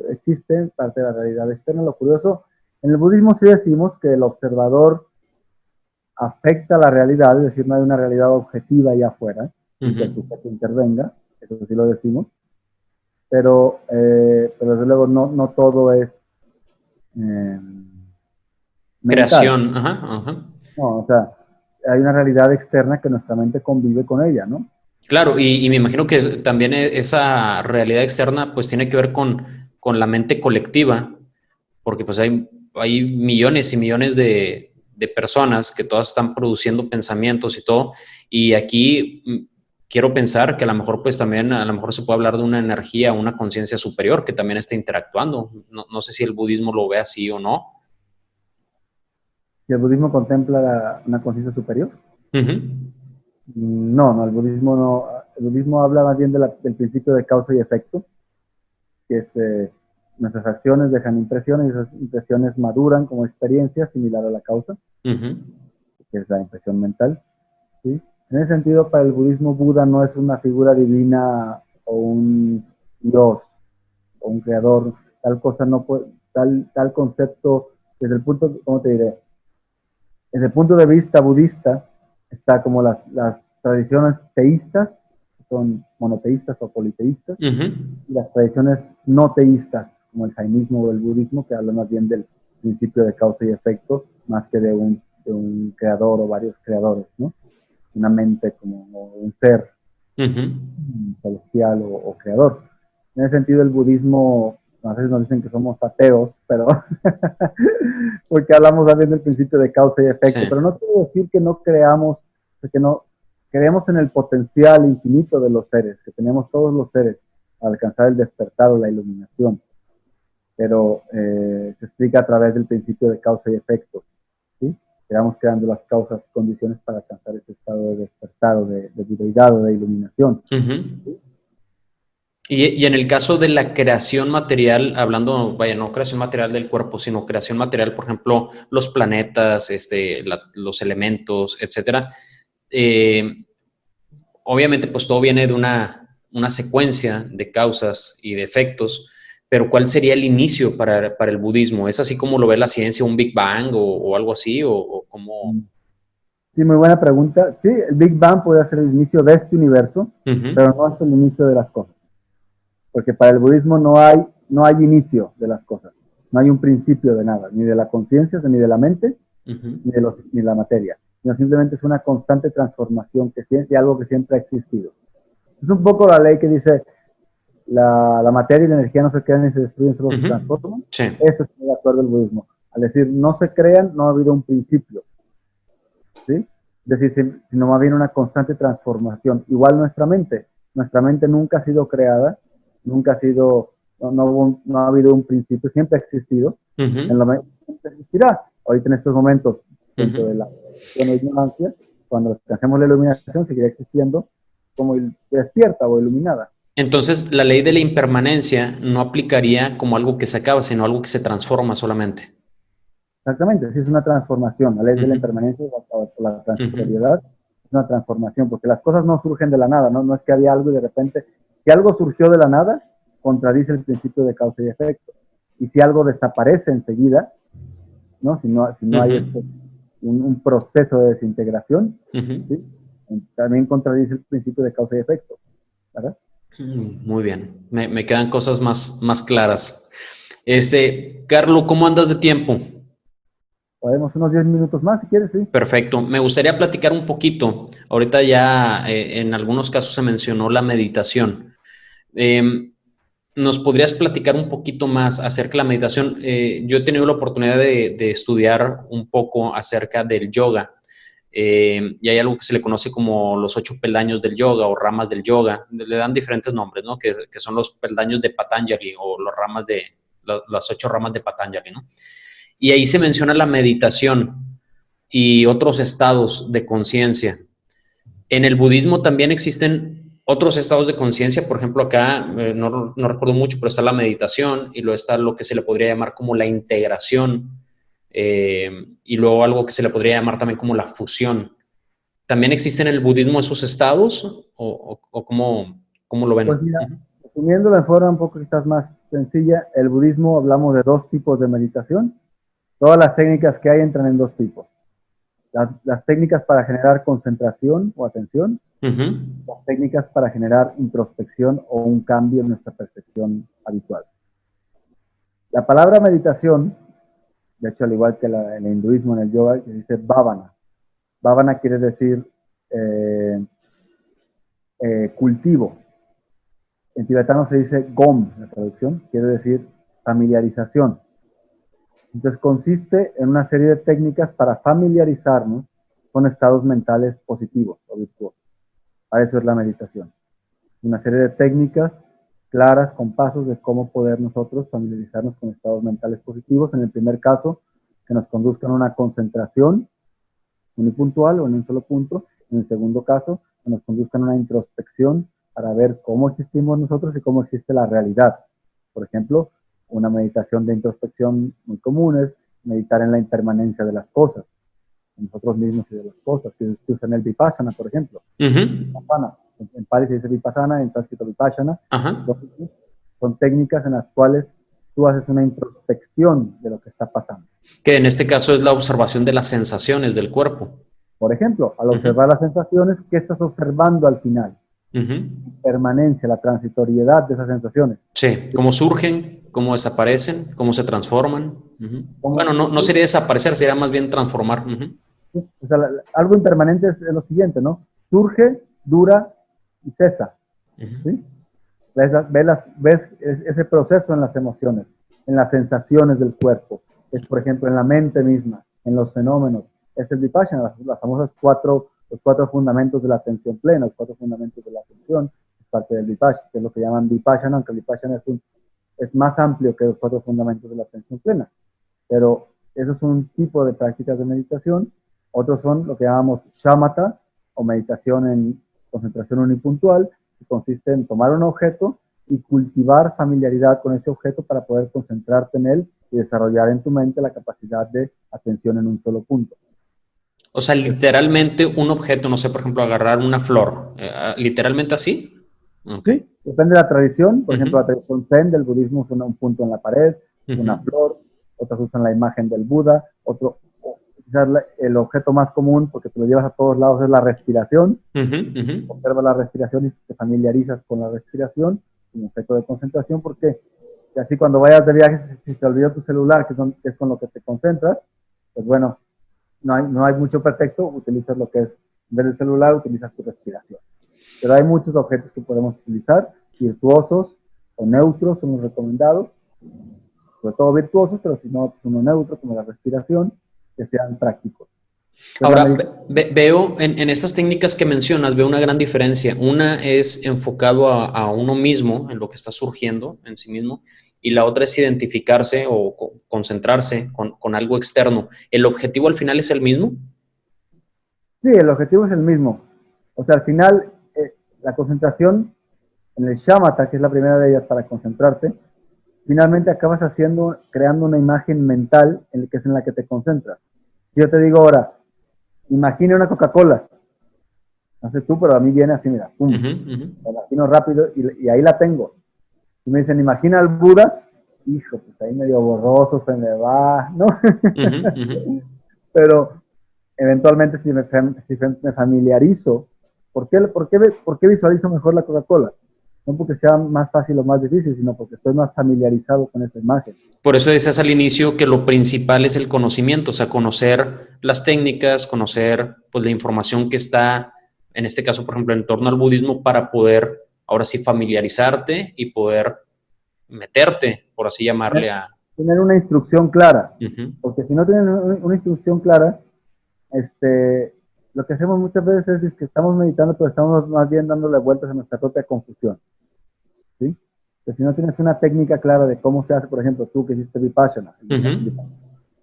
Speaker 2: existe parte de la realidad externa. Lo curioso, en el budismo sí decimos que el observador afecta la realidad, es decir, no hay una realidad objetiva allá afuera, sin que el sujeto intervenga, eso sí lo decimos, pero desde luego no todo es mental.
Speaker 1: Creación, ajá, ajá.
Speaker 2: No, o sea, hay una realidad externa que nuestra mente convive con ella, ¿no?
Speaker 1: Claro, y me imagino que también esa realidad externa pues tiene que ver con la mente colectiva, porque pues hay millones y millones de personas que todas están produciendo pensamientos y todo, y aquí quiero pensar que a lo mejor pues también a lo mejor se puede hablar de una energía, una conciencia superior que también está interactuando. No sé si el budismo lo ve así o no.
Speaker 2: Si el budismo contempla una conciencia superior. No, el budismo no. El budismo habla más bien del principio de causa y efecto, que es nuestras acciones dejan impresiones y esas impresiones maduran como experiencia similar a la causa, que es la impresión mental, ¿sí? En ese sentido, para el budismo, Buda no es una figura divina o un dios o un creador, tal cosa no puede, tal concepto, desde el punto, ¿cómo te diré? Desde el punto de vista budista, está como las tradiciones teístas, que son monoteístas o politeístas, y las tradiciones no teístas, como el jainismo o el budismo, que habla más bien del principio de causa y efecto, más que de un creador o varios creadores, ¿no? Una mente como un ser celestial o creador. En ese sentido, el budismo, a veces nos dicen que somos ateos, pero porque hablamos también del principio de causa y efecto, pero no quiere decir que no creamos, que no creemos en el potencial infinito de los seres, que tenemos todos los seres a alcanzar el despertar o la iluminación, pero se explica a través del principio de causa y efecto, ¿sí? Vamos creando las causas, condiciones para alcanzar ese estado de despertar o de deidad o de iluminación. ¿Sí?
Speaker 1: Y en el caso de la creación material, hablando, vaya, no creación material del cuerpo, sino creación material, por ejemplo, los planetas, los elementos, etcétera. Obviamente, pues todo viene de una secuencia de causas y de efectos, pero ¿cuál sería el inicio para el budismo? ¿Es así como lo ve la ciencia, un Big Bang o algo así? ¿O cómo?
Speaker 2: Sí, muy buena pregunta. Sí, el Big Bang puede ser el inicio de este universo, pero no es el inicio de las cosas. Porque para el budismo no hay inicio de las cosas, no hay un principio de nada, ni de la conciencia, ni de la mente, ni de la materia, sino simplemente es una constante transformación de algo que siempre ha existido. Es un poco la ley que dice la materia y la energía no se crean ni se destruyen, solo se transforman.
Speaker 1: Sí.
Speaker 2: Eso es el acuerdo del budismo. Al decir no se crean, no ha habido un principio, ¿sí? Es decir, sino más bien una constante transformación. Igual nuestra mente nunca ha sido creada, nunca ha sido, no ha habido un principio, siempre ha existido, en la mente siempre existirá. Ahorita en estos momentos, dentro de la ignorancia, cuando alcancemos la iluminación, seguirá existiendo como despierta o iluminada.
Speaker 1: Entonces, la ley de la impermanencia no aplicaría como algo que se acaba, sino algo que se transforma solamente.
Speaker 2: Exactamente, sí, es una transformación. La ley de la impermanencia o la transitoriedad es una transformación, porque las cosas no surgen de la nada, ¿no? No es que había algo y de repente, si algo surgió de la nada, contradice el principio de causa y efecto. Y si algo desaparece enseguida, ¿no? Si no hay un proceso de desintegración, ¿sí? También contradice el principio de causa y efecto, ¿verdad?
Speaker 1: Muy bien, me quedan cosas más claras. Carlos, ¿cómo andas de tiempo?
Speaker 2: Podemos unos 10 minutos más, si quieres, sí.
Speaker 1: Perfecto. Me gustaría platicar un poquito. Ahorita ya en algunos casos se mencionó la meditación. ¿Nos podrías platicar un poquito más acerca de la meditación? Yo he tenido la oportunidad de estudiar un poco acerca del yoga. Y hay algo que se le conoce como los 8 peldaños del yoga o ramas del yoga. Le dan diferentes nombres, ¿no? Que son los peldaños de Patanjali o las 8 ramas de Patanjali, ¿no? Y ahí se menciona la meditación y otros estados de conciencia. En el budismo también existen otros estados de conciencia, por ejemplo, acá, no recuerdo mucho, pero está la meditación y luego está lo que se le podría llamar como la integración y luego algo que se le podría llamar también como la fusión. ¿También existen en el budismo esos estados o cómo lo ven?
Speaker 2: Pues mira, resumiéndolo de forma un poco quizás más sencilla, el budismo hablamos de 2 tipos de meditación. Todas las técnicas que hay entran en 2 tipos. Las técnicas para generar concentración o atención, las técnicas para generar introspección o un cambio en nuestra percepción habitual. La palabra meditación, de hecho al igual que en el hinduismo, en el yoga, se dice bhavana. Bhavana quiere decir cultivo. En tibetano se dice gom, la traducción, quiere decir familiarización. Entonces consiste en una serie de técnicas para familiarizarnos con estados mentales positivos o virtuosos. Para eso es la meditación. Una serie de técnicas claras con pasos de cómo poder nosotros familiarizarnos con estados mentales positivos. En el primer caso, que nos conduzcan a una concentración unipuntual o en un solo punto. En el segundo caso, que nos conduzcan a una introspección para ver cómo existimos nosotros y cómo existe la realidad. Por ejemplo, una meditación de introspección muy común es meditar en la impermanencia de las cosas, en nosotros mismos y de las cosas, que se usa en el Vipassana, por ejemplo. En Pali se dice Vipassana, en sánscrito Vipassana. Son técnicas en las cuales tú haces una introspección de lo que está pasando.
Speaker 1: Que en este caso es la observación de las sensaciones del cuerpo.
Speaker 2: Por ejemplo, al observar las sensaciones, ¿qué estás observando al final? permanencia, la transitoriedad de esas sensaciones.
Speaker 1: Sí, cómo surgen, cómo desaparecen, cómo se transforman. Bueno,
Speaker 2: Como,
Speaker 1: no sería desaparecer, sería más bien transformar.
Speaker 2: o sea, algo impermanente es lo siguiente, ¿no? Surge, dura y cesa, ¿sí? Ves ese proceso en las emociones, en las sensaciones del cuerpo, es por ejemplo en la mente misma, en los fenómenos. Es el Vipassana, las famosas los cuatro fundamentos de la atención plena, los cuatro fundamentos de la atención, es parte del Vipassana, que es lo que llaman Vipassana, aunque el Vipassana es más amplio que los cuatro fundamentos de la atención plena. Pero eso es un tipo de prácticas de meditación. Otros son lo que llamamos shamatha, o meditación en concentración unipuntual, que consiste en tomar un objeto y cultivar familiaridad con ese objeto para poder concentrarte en él y desarrollar en tu mente la capacidad de atención en un solo punto.
Speaker 1: O sea, literalmente un objeto, no sé, por ejemplo, agarrar una flor, literalmente así. Okay.
Speaker 2: Sí, depende de la tradición. Por ejemplo, la tradición Zen del budismo usa un punto en la pared, una flor, otras usan la imagen del Buda, quizás el objeto más común, porque te lo llevas a todos lados, es la respiración. Observa la respiración y te familiarizas con la respiración como objeto de concentración, porque así cuando vayas de viaje, si te olvidó tu celular, que es con lo que te concentras, pues bueno, no hay mucho pretexto, utilizas lo que es, en vez del celular, utilizas tu respiración. Pero hay muchos objetos que podemos utilizar, virtuosos o neutros son los recomendados, sobre todo virtuosos, pero si no, uno neutro, como la respiración, que sean prácticos.
Speaker 1: Ahora, veo en estas técnicas que mencionas, veo una gran diferencia. Una es enfocado a uno mismo, en lo que está surgiendo en sí mismo, y la otra es identificarse o concentrarse con algo externo. ¿El objetivo al final es el mismo?
Speaker 2: Sí, el objetivo es el mismo. O sea, al final, la concentración en el shamatha, que es la primera de ellas para concentrarte, finalmente acabas creando una imagen mental que es en la que te concentras. Si yo te digo ahora, imagina una Coca-Cola, no sé tú, pero a mí viene así, mira, pum, la imagino rápido y ahí la tengo. Y me dicen, imagina al Buda, hijo, pues ahí medio borroso se me va, ¿no? Pero eventualmente si me familiarizo, ¿por qué visualizo mejor la Coca-Cola? No porque sea más fácil o más difícil, sino porque estoy más familiarizado con esa imagen.
Speaker 1: Por eso decías al inicio que lo principal es el conocimiento, o sea, conocer las técnicas, conocer pues, la información que está, en este caso, por ejemplo, en torno al budismo, para poder ahora sí familiarizarte y poder meterte, por así llamarle a...
Speaker 2: Tener una instrucción clara, porque si no tienen una instrucción clara, lo que hacemos muchas veces es que estamos meditando, pero estamos más bien dándole vueltas a nuestra propia confusión. ¿Sí? Que si no tienes una técnica clara de cómo se hace, por ejemplo, tú que hiciste Vipassana, en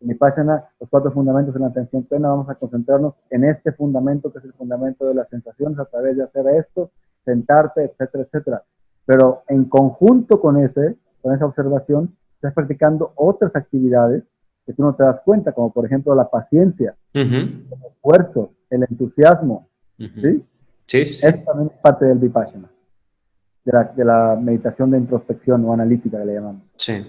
Speaker 2: Vipassana, los cuatro fundamentos de la atención plena, vamos a concentrarnos en este fundamento, que es el fundamento de las sensaciones, a través de hacer esto, sentarte, etcétera, etcétera. Pero en conjunto con esa observación, estás practicando otras actividades que tú no te das cuenta, como por ejemplo la paciencia, el esfuerzo, el entusiasmo, ¿sí?
Speaker 1: Sí.
Speaker 2: Eso también es parte del Vipassana, de la meditación de introspección o analítica que le llamamos.
Speaker 1: Sí,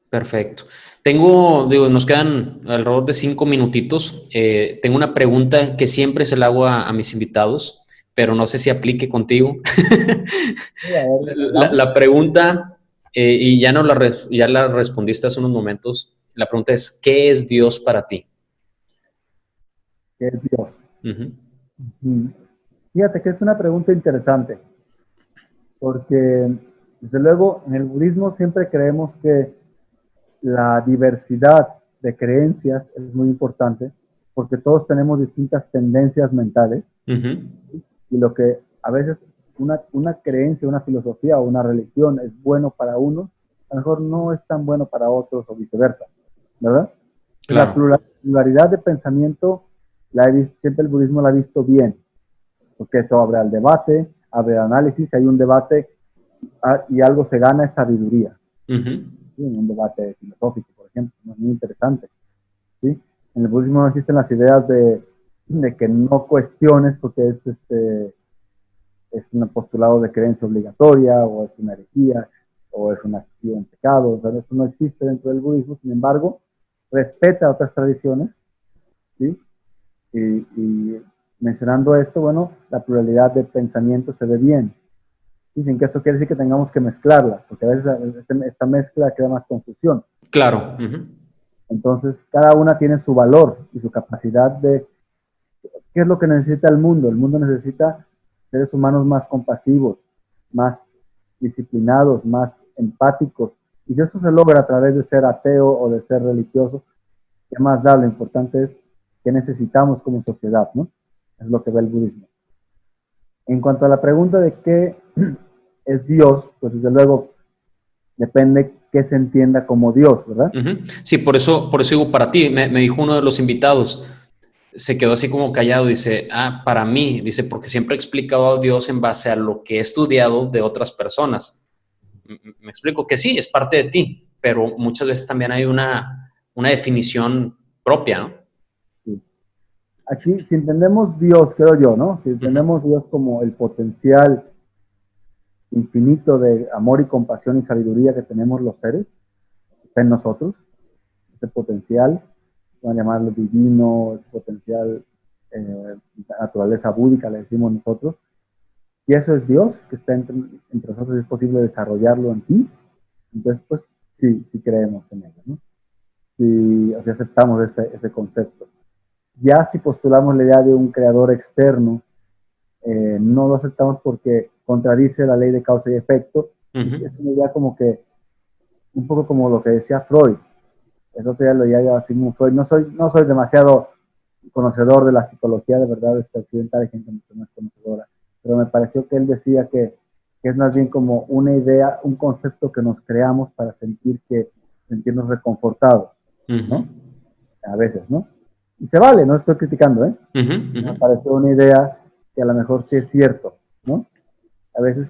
Speaker 1: perfecto. Nos quedan alrededor de 5 minutitos. Tengo una pregunta que siempre se la hago a mis invitados, pero no sé si aplique contigo. La pregunta, y ya la respondiste hace unos momentos, la pregunta es, ¿qué es Dios para ti?
Speaker 2: ¿Qué es Dios? Fíjate que es una pregunta interesante, porque desde luego en el budismo siempre creemos que la diversidad de creencias es muy importante, porque todos tenemos distintas tendencias mentales, y lo que a veces una creencia, una filosofía o una religión es bueno para unos, a lo mejor no es tan bueno para otros o viceversa, ¿verdad?
Speaker 1: Claro.
Speaker 2: La pluralidad de pensamiento siempre el budismo la ha visto bien, porque eso abre al debate, abre al análisis, hay un debate y algo se gana es sabiduría. ¿Sí? En un debate filosófico, por ejemplo, es muy interesante. ¿Sí? En el budismo no existen las ideas de que no cuestiones porque es un postulado de creencia obligatoria o es una herejía o es una acción en pecado. O sea, eso no existe dentro del budismo, sin embargo, respeta otras tradiciones, ¿sí? y mencionando esto, bueno, la pluralidad de pensamientos se ve bien. Dicen que esto quiere decir que tengamos que mezclarla, porque a veces esta mezcla crea más confusión.
Speaker 1: Claro.
Speaker 2: Entonces, cada una tiene su valor y su capacidad de... ¿Qué es lo que necesita el mundo? El mundo necesita seres humanos más compasivos, más disciplinados, más empáticos. Y si eso se logra a través de ser ateo o de ser religioso, ¿qué más da? Lo importante es qué necesitamos como sociedad, ¿no? Es lo que ve el budismo. En cuanto a la pregunta de qué es Dios, pues desde luego depende qué se entienda como Dios, ¿verdad?
Speaker 1: Sí, por eso digo para ti, me dijo uno de los invitados, se quedó así como callado, dice, para mí, dice, porque siempre he explicado a Dios en base a lo que he estudiado de otras personas. Me explico que sí, es parte de ti, pero muchas veces también hay una definición propia, ¿no?
Speaker 2: Sí. Aquí, si entendemos Dios, creo yo, ¿no? Si entendemos Dios como el potencial infinito de amor y compasión y sabiduría que tenemos los seres, está en nosotros, ese potencial, van a llamarlo divino, ese potencial, naturaleza búdica, le decimos nosotros, y eso es Dios, que está entre nosotros, es posible desarrollarlo en ti, entonces pues sí creemos en ello, ¿no? Si aceptamos ese concepto. Ya si postulamos la idea de un creador externo, no lo aceptamos porque contradice la ley de causa y efecto. Es una idea como que, un poco como lo que decía Freud. El otro día lo leía Sigmund Freud. No soy demasiado conocedor de la psicología, de verdad, occidental, hay gente mucho más conocedora, pero me pareció que él decía que es más bien como una idea, un concepto que nos creamos para sentirnos reconfortados, ¿no? A veces, ¿no? Y se vale, no estoy criticando, ¿eh? Me pareció una idea que a lo mejor sí es cierto, ¿no? A veces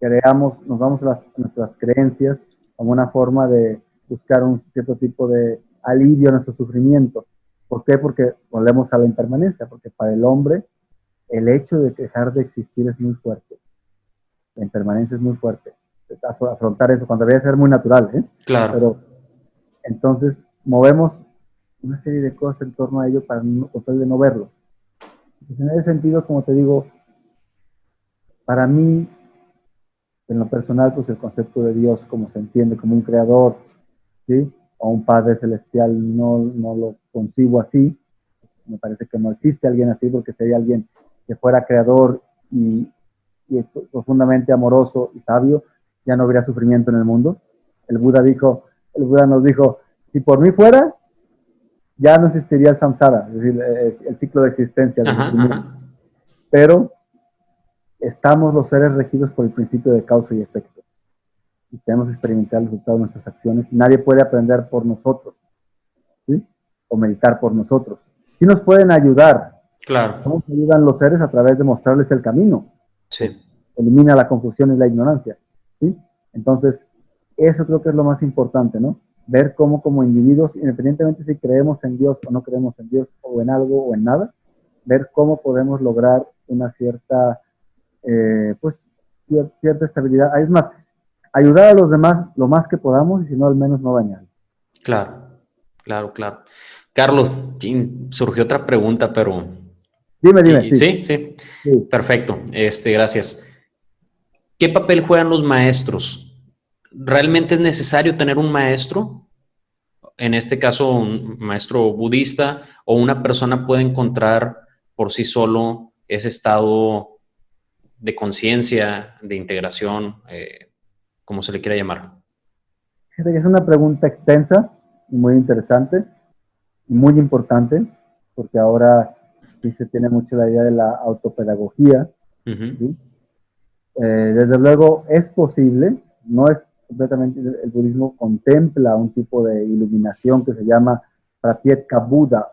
Speaker 2: nos vamos a nuestras creencias como una forma de buscar un cierto tipo de alivio a nuestro sufrimiento. ¿Por qué? Porque volvemos a la impermanencia, porque para el hombre el hecho de dejar de existir es muy fuerte. La impermanencia es muy fuerte. Afrontar eso, cuando debería ser muy natural, ¿eh?
Speaker 1: Claro.
Speaker 2: Pero entonces movemos una serie de cosas en torno a ello para tratar de no verlo. Entonces, en ese sentido, como te digo, para mí, en lo personal, pues el concepto de Dios, como se entiende, como un creador, ¿sí? O un Padre Celestial, no lo concibo así. Me parece que no existe alguien así, porque si hay alguien que fuera creador y es profundamente amoroso y sabio, ya no habría sufrimiento en el mundo. El Buda nos dijo, si por mí fuera, ya no existiría el samsara, es decir, el ciclo de existencia del sufrimiento. Pero estamos los seres regidos por el principio de causa y efecto. Y tenemos que experimentar el resultado de nuestras acciones. Nadie puede aprender por nosotros, ¿sí? O meditar por nosotros. Sí nos pueden ayudar.
Speaker 1: Claro.
Speaker 2: ¿Cómo se ayudan los seres? A través de mostrarles el camino.
Speaker 1: Sí.
Speaker 2: Elimina la confusión y la ignorancia, ¿sí? Entonces, eso creo que es lo más importante, ¿no? Ver cómo como individuos, independientemente si creemos en Dios o no creemos en Dios, o en algo o en nada, ver cómo podemos lograr una cierta, pues, cierta estabilidad. Es más, ayudar a los demás lo más que podamos y si no, al menos no dañar.
Speaker 1: Claro. Carlos, surgió otra pregunta, pero...
Speaker 2: Dime.
Speaker 1: Sí. Perfecto, gracias. ¿Qué papel juegan los maestros? ¿Realmente es necesario tener un maestro? En este caso, un maestro budista, o una persona puede encontrar por sí solo ese estado de conciencia, de integración, como se le quiera llamar.
Speaker 2: Es una pregunta extensa y muy interesante y muy importante, porque ahora sí se tiene mucho la idea de la autopedagogía. ¿Sí? Desde luego es posible, no es completamente, el budismo contempla un tipo de iluminación que se llama Pratyeka Buddha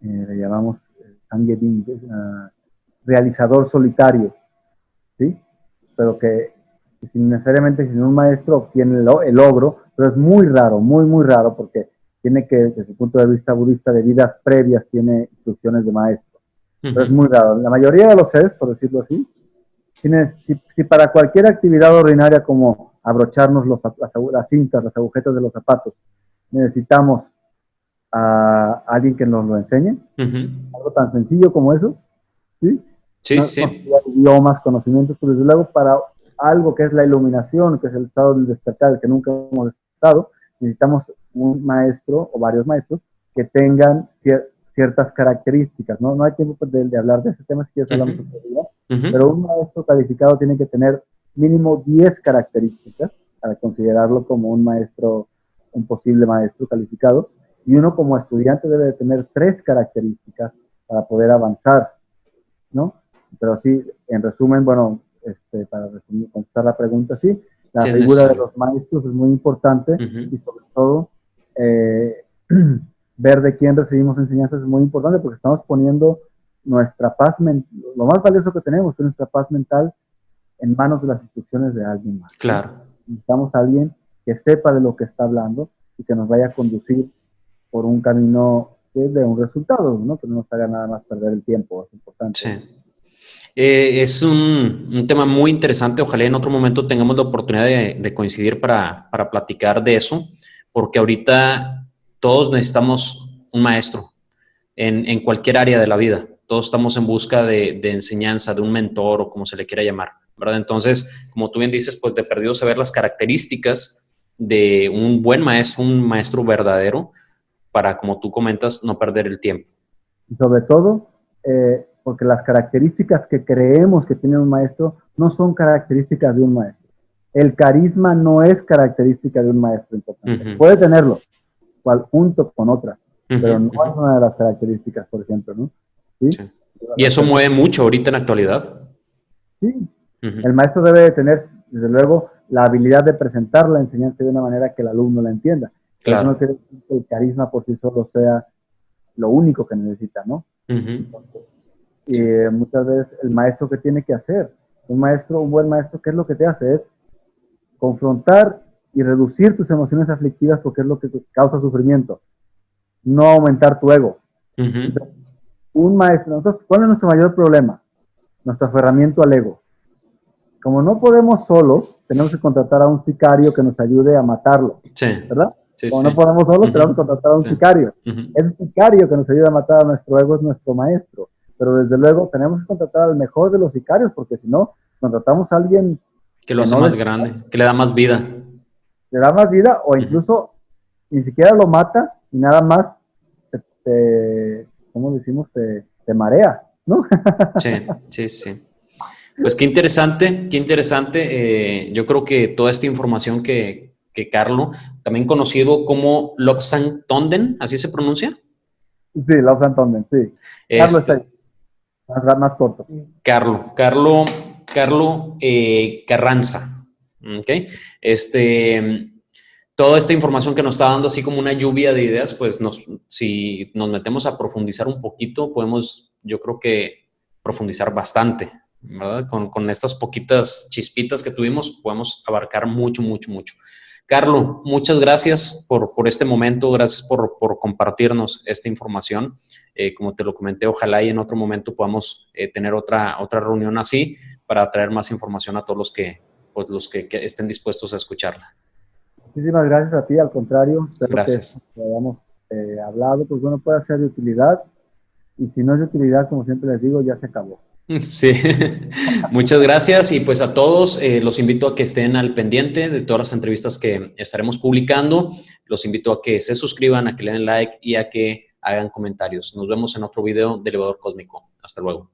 Speaker 2: le llamamos Sangye-bin, realizador solitario, ¿sí? Pero que sin necesariamente sin un maestro obtiene el logro, pero es muy raro, muy raro, porque tiene que, desde el punto de vista budista, de vidas previas, tiene instrucciones de maestro. Pero es muy raro. La mayoría de los seres, por decirlo así, si para cualquier actividad ordinaria como abrocharnos las cintas, las agujetas de los zapatos, necesitamos a alguien que nos lo enseñe,
Speaker 1: Uh-huh.
Speaker 2: algo tan sencillo como eso, ¿sí?
Speaker 1: Sí,
Speaker 2: No,
Speaker 1: sí.
Speaker 2: idiomas, conocimientos, pero desde luego para algo que es la iluminación, que es el estado del despertar, que nunca hemos estado, necesitamos un maestro o varios maestros que tengan ciertas características, ¿no? No hay tiempo de hablar de ese tema, si quieres hablamos otro día,
Speaker 1: Uh-huh.
Speaker 2: pero un maestro calificado tiene que tener mínimo 10 características para considerarlo como un maestro, un posible maestro calificado, y uno como estudiante debe de tener 3 características para poder avanzar, ¿no? Pero sí, en resumen, bueno, para resumir, contestar la pregunta, sí, la
Speaker 1: Sí, es
Speaker 2: figura de
Speaker 1: necesario.
Speaker 2: los maestros es muy importante y
Speaker 1: Uh-huh.
Speaker 2: sobre todo eh, ver de quién recibimos enseñanzas es muy importante porque estamos poniendo nuestra paz mental, lo más valioso que tenemos, que es nuestra paz mental, en manos de las instrucciones de alguien más, ¿sí?
Speaker 1: Claro.
Speaker 2: Necesitamos a alguien que sepa de lo que está hablando y que nos vaya a conducir por un camino de un resultado, ¿no? Que no nos haga nada más perder el tiempo, es importante
Speaker 1: Sí.
Speaker 2: eso.
Speaker 1: Es un tema muy interesante. Ojalá en otro momento tengamos la oportunidad de coincidir para platicar de eso, porque ahorita todos necesitamos un maestro en cualquier área de la vida. Todos estamos en busca de enseñanza, de un mentor o como se le quiera llamar, ¿verdad? Entonces, como tú bien dices, pues de perdido saber las características de un buen maestro, un maestro verdadero, para, como tú comentas, no perder el tiempo.
Speaker 2: Y sobre todo, porque las características que creemos que tiene un maestro no son características de un maestro. El carisma no es característica de un maestro importante.
Speaker 1: Uh-huh.
Speaker 2: Puede tenerlo, junto con otras, pero
Speaker 1: Uh-huh.
Speaker 2: no es
Speaker 1: Uh-huh.
Speaker 2: una de las características, por ejemplo, ¿no? ¿Sí?
Speaker 1: Sí. Y
Speaker 2: Las
Speaker 1: eso
Speaker 2: personas,
Speaker 1: mueve mucho ahorita en la actualidad.
Speaker 2: sí.
Speaker 1: Uh-huh.
Speaker 2: El maestro debe de tener, desde luego, la habilidad de presentar la enseñanza de una manera que el alumno la entienda. Pero eso no
Speaker 1: Claro.
Speaker 2: quiere decir que el carisma por sí solo sea lo único que necesita, ¿no?
Speaker 1: Uh-huh.
Speaker 2: Entonces,
Speaker 1: Sí.
Speaker 2: muchas veces el maestro que tiene que hacer, un buen maestro, ¿qué es lo que te hace? Es confrontar y reducir tus emociones aflictivas porque es lo que te causa sufrimiento, no aumentar tu ego.
Speaker 1: Uh-huh.
Speaker 2: Entonces, un maestro, nosotros, ¿cuál es nuestro mayor problema? Nuestro aferramiento al ego. Como no podemos solos, tenemos que contratar a un sicario que nos ayude a matarlo,
Speaker 1: Sí.
Speaker 2: ¿verdad?
Speaker 1: Sí,
Speaker 2: Como no
Speaker 1: sí.
Speaker 2: podemos solos, tenemos que
Speaker 1: Uh-huh.
Speaker 2: contratar a un
Speaker 1: Sí.
Speaker 2: sicario.
Speaker 1: Uh-huh.
Speaker 2: Ese sicario que nos ayuda a matar a nuestro ego es nuestro maestro. Pero desde luego tenemos que contratar al mejor de los sicarios, porque si no, contratamos a alguien
Speaker 1: Que lo
Speaker 2: que
Speaker 1: hace
Speaker 2: no
Speaker 1: más grande, que le da más vida.
Speaker 2: le da más vida o
Speaker 1: Uh-huh.
Speaker 2: incluso ni siquiera lo mata y nada más, ¿cómo decimos? Te marea, ¿no?
Speaker 1: Sí, sí, sí. Pues qué interesante, qué interesante. Yo creo que toda esta información que Carlo, también conocido como Lobsang Tonden, ¿así se pronuncia?
Speaker 2: Sí, la usan también, sí. Carlos está ahí,
Speaker 1: Este,
Speaker 2: más corto.
Speaker 1: Carlo Carranza. ¿Ok? Este, toda esta información que nos está dando, así como una lluvia de ideas, pues si nos metemos a profundizar un poquito, podemos, yo creo que profundizar bastante, ¿verdad? Con estas poquitas chispitas que tuvimos, podemos abarcar mucho, mucho, mucho. Carlo, muchas gracias por este momento, gracias por compartirnos esta información. Como te lo comenté, ojalá y en otro momento podamos tener otra reunión así para traer más información a todos que estén dispuestos a escucharla.
Speaker 2: Muchísimas gracias a ti, al contrario, espero que esto
Speaker 1: Gracias.
Speaker 2: que hayamos hablado, pues bueno, pueda ser de utilidad y si no es de utilidad, como siempre les digo, ya se acabó.
Speaker 1: Sí, muchas gracias y pues a todos los invito a que estén al pendiente de todas las entrevistas que estaremos publicando. Los invito a que se suscriban, a que le den like y a que hagan comentarios. Nos vemos en otro video de Elevador Cósmico. Hasta luego.